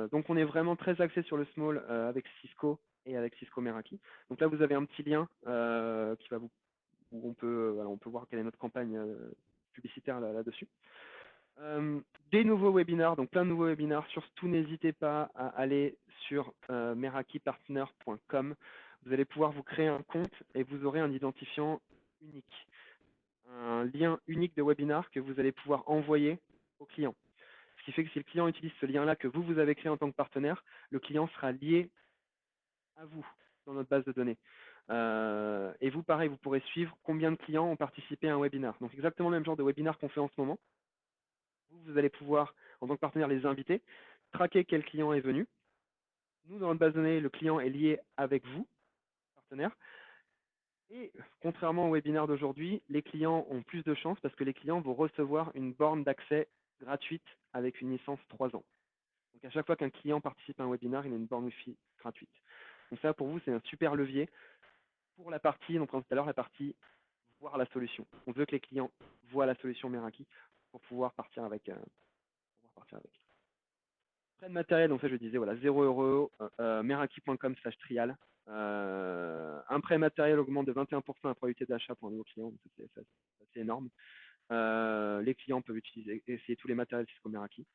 S3: Donc, on est vraiment très axé sur le small avec Cisco et avec Cisco Meraki. Donc là, vous avez un petit lien qui va où on peut voir quelle est notre campagne publicitaire là-dessus. Des nouveaux webinars, donc plein de nouveaux webinars. Surtout, n'hésitez pas à aller sur merakipartner.com. Vous allez pouvoir vous créer un compte et vous aurez un identifiant unique, un lien unique de webinar que vous allez pouvoir envoyer au client. Ce qui fait que si le client utilise ce lien-là que vous avez créé en tant que partenaire, le client sera lié à vous dans notre base de données. Et vous, pareil, vous pourrez suivre combien de clients ont participé à un webinar. Donc exactement le même genre de webinar qu'on fait en ce moment. Vous allez pouvoir, en tant que partenaire, les inviter, traquer quel client est venu. Nous, dans notre base de données, le client est lié avec vous, partenaire. Et contrairement au webinaire d'aujourd'hui, les clients ont plus de chances parce que les clients vont recevoir une borne d'accès gratuite avec une licence 3 ans. Donc à chaque fois qu'un client participe à un webinaire, il a une borne Wi-Fi gratuite. Donc ça, pour vous, c'est un super levier pour la partie, donc tout à l'heure, la partie voir la solution. On veut que les clients voient la solution Meraki pour pouvoir partir avec. Frais de matériel, donc ça je disais, voilà, 0 €, meraki.com/trial. Un prêt matériel augmente de 21% la probabilité d'achat pour un nouveau client, c'est énorme. Les clients peuvent essayer tous les matériels Cisco Meraki.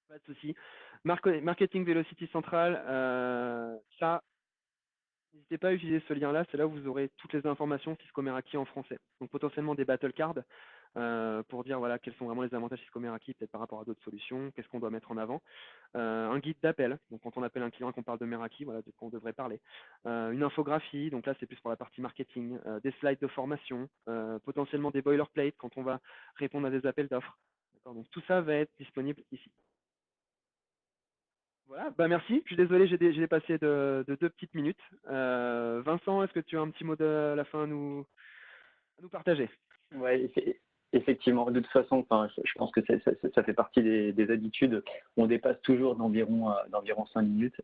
S3: Pas de souci. Marketing Velocity Central, ça, n'hésitez pas à utiliser ce lien-là, c'est là où vous aurez toutes les informations Cisco Meraki en français. Donc potentiellement des battle cards pour dire voilà quels sont vraiment les avantages Cisco Meraki peut-être par rapport à d'autres solutions, qu'est-ce qu'on doit mettre en avant. Un guide d'appel, donc quand on appelle un client et qu'on parle de Meraki, voilà de quoi on devrait parler. Une infographie, donc là c'est plus pour la partie marketing, des slides de formation, potentiellement des boilerplates quand on va répondre à des appels d'offres. Donc tout ça va être disponible ici. Voilà, bah merci. Je suis désolé, j'ai dépassé de 2 petites minutes. Vincent, est-ce que tu as un petit mot de la fin à nous partager?
S2: Ouais, effectivement. De toute façon, enfin, je pense que ça fait partie des habitudes. On dépasse toujours d'environ 5 minutes.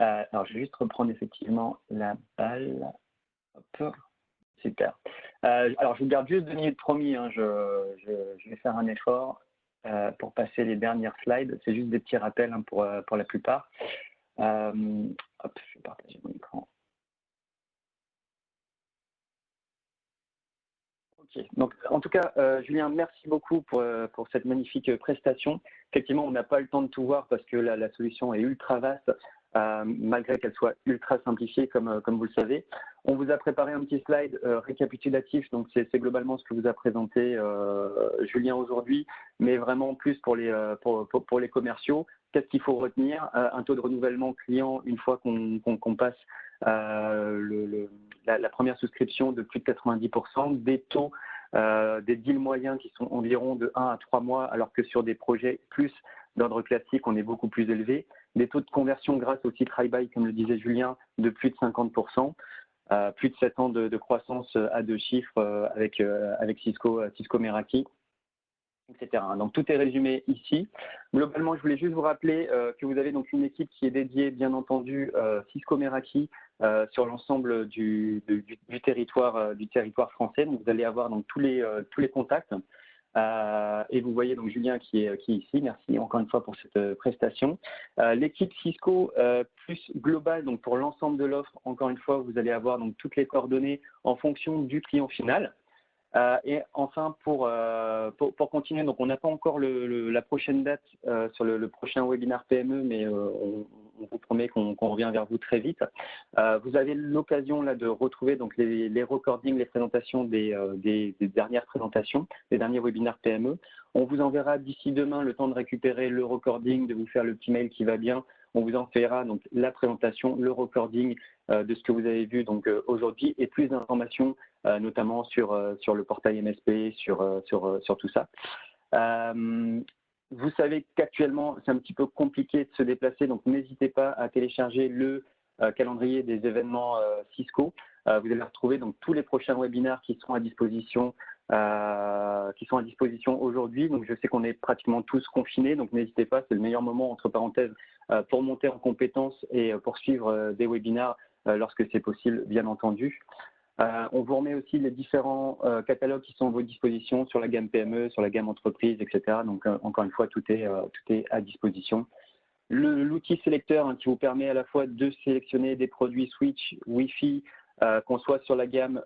S2: Alors, je vais juste reprendre effectivement la balle. Hop, super. Alors, je vous garde juste 2 minutes promis. Hein. Je vais faire un effort pour passer les dernières slides. C'est juste des petits rappels hein, pour la plupart. Hop, je vais partager mon écran. Ok. Donc, en tout cas, Julien, merci beaucoup pour cette magnifique prestation. Effectivement, on n'a pas le temps de tout voir parce que la solution est ultra vaste, malgré qu'elle soit ultra simplifiée, comme vous le savez. On vous a préparé un petit slide récapitulatif, donc c'est globalement ce que vous a présenté Julien aujourd'hui, mais vraiment plus pour les commerciaux. Qu'est-ce qu'il faut retenir? Un taux de renouvellement client une fois qu'on passe la première souscription de plus de 90%, des taux, des deals moyens qui sont environ de 1 à 3 mois, alors que sur des projets plus d'ordre classique, on est beaucoup plus élevé. Des taux de conversion grâce au site Try-Buy, comme le disait Julien, de plus de 50%. Plus de 7 ans de croissance à 2 chiffres avec Cisco Meraki, etc. Donc tout est résumé ici. Globalement, je voulais juste vous rappeler que vous avez donc une équipe qui est dédiée, bien entendu, Cisco Meraki sur l'ensemble du territoire français. Donc vous allez avoir donc tous les contacts. Et vous voyez donc Julien qui est ici. Merci encore une fois pour cette prestation. L'équipe Cisco plus globale, donc pour l'ensemble de l'offre, encore une fois, vous allez avoir donc toutes les coordonnées en fonction du client final. Et enfin, pour continuer, donc on n'a pas encore la prochaine date sur le prochain webinaire PME, mais on vous promet qu'on revient vers vous très vite. Vous avez l'occasion là de retrouver donc les recordings, les présentations des dernières présentations, des derniers webinaires PME. On vous enverra d'ici demain le temps de récupérer le recording, de vous faire le petit mail qui va bien. On vous enverra donc la présentation, le recording de ce que vous avez vu donc aujourd'hui et plus d'informations notamment sur le portail MSP, sur tout ça. Vous savez qu'actuellement, c'est un petit peu compliqué de se déplacer, donc n'hésitez pas à télécharger le calendrier des événements Cisco. vous allez retrouver donc tous les prochains webinaires qui sont à disposition aujourd'hui. Donc, je sais qu'on est pratiquement tous confinés, donc n'hésitez pas, c'est le meilleur moment, entre parenthèses, pour monter en compétences et poursuivre des webinaires lorsque c'est possible, bien entendu. On vous remet aussi les différents catalogues qui sont à votre disposition sur la gamme PME, sur la gamme entreprise, etc. Donc, encore une fois, tout est à disposition. L'outil sélecteur qui vous permet à la fois de sélectionner des produits Switch, Wi-Fi, qu'on soit sur la gamme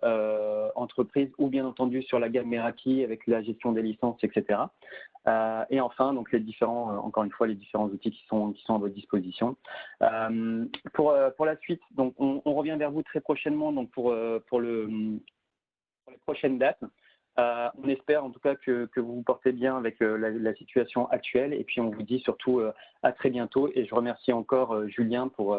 S2: entreprise ou bien entendu sur la gamme Meraki avec la gestion des licences, etc. Et enfin, donc les différents, encore une fois, les différents outils qui sont à votre disposition. Pour la suite, donc on revient vers vous très prochainement donc pour les prochaines dates. On espère en tout cas que vous vous portez bien avec la situation actuelle et puis on vous dit surtout à très bientôt et je remercie encore Julien pour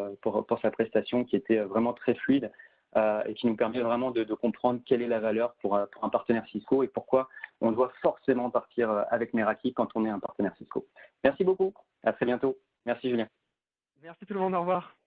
S2: sa prestation qui était vraiment très fluide et qui nous permet vraiment de comprendre quelle est la valeur pour un partenaire Cisco et pourquoi on doit forcément partir avec Meraki quand on est un partenaire Cisco. Merci beaucoup, à très bientôt. Merci Julien.
S3: Merci tout le monde, au revoir.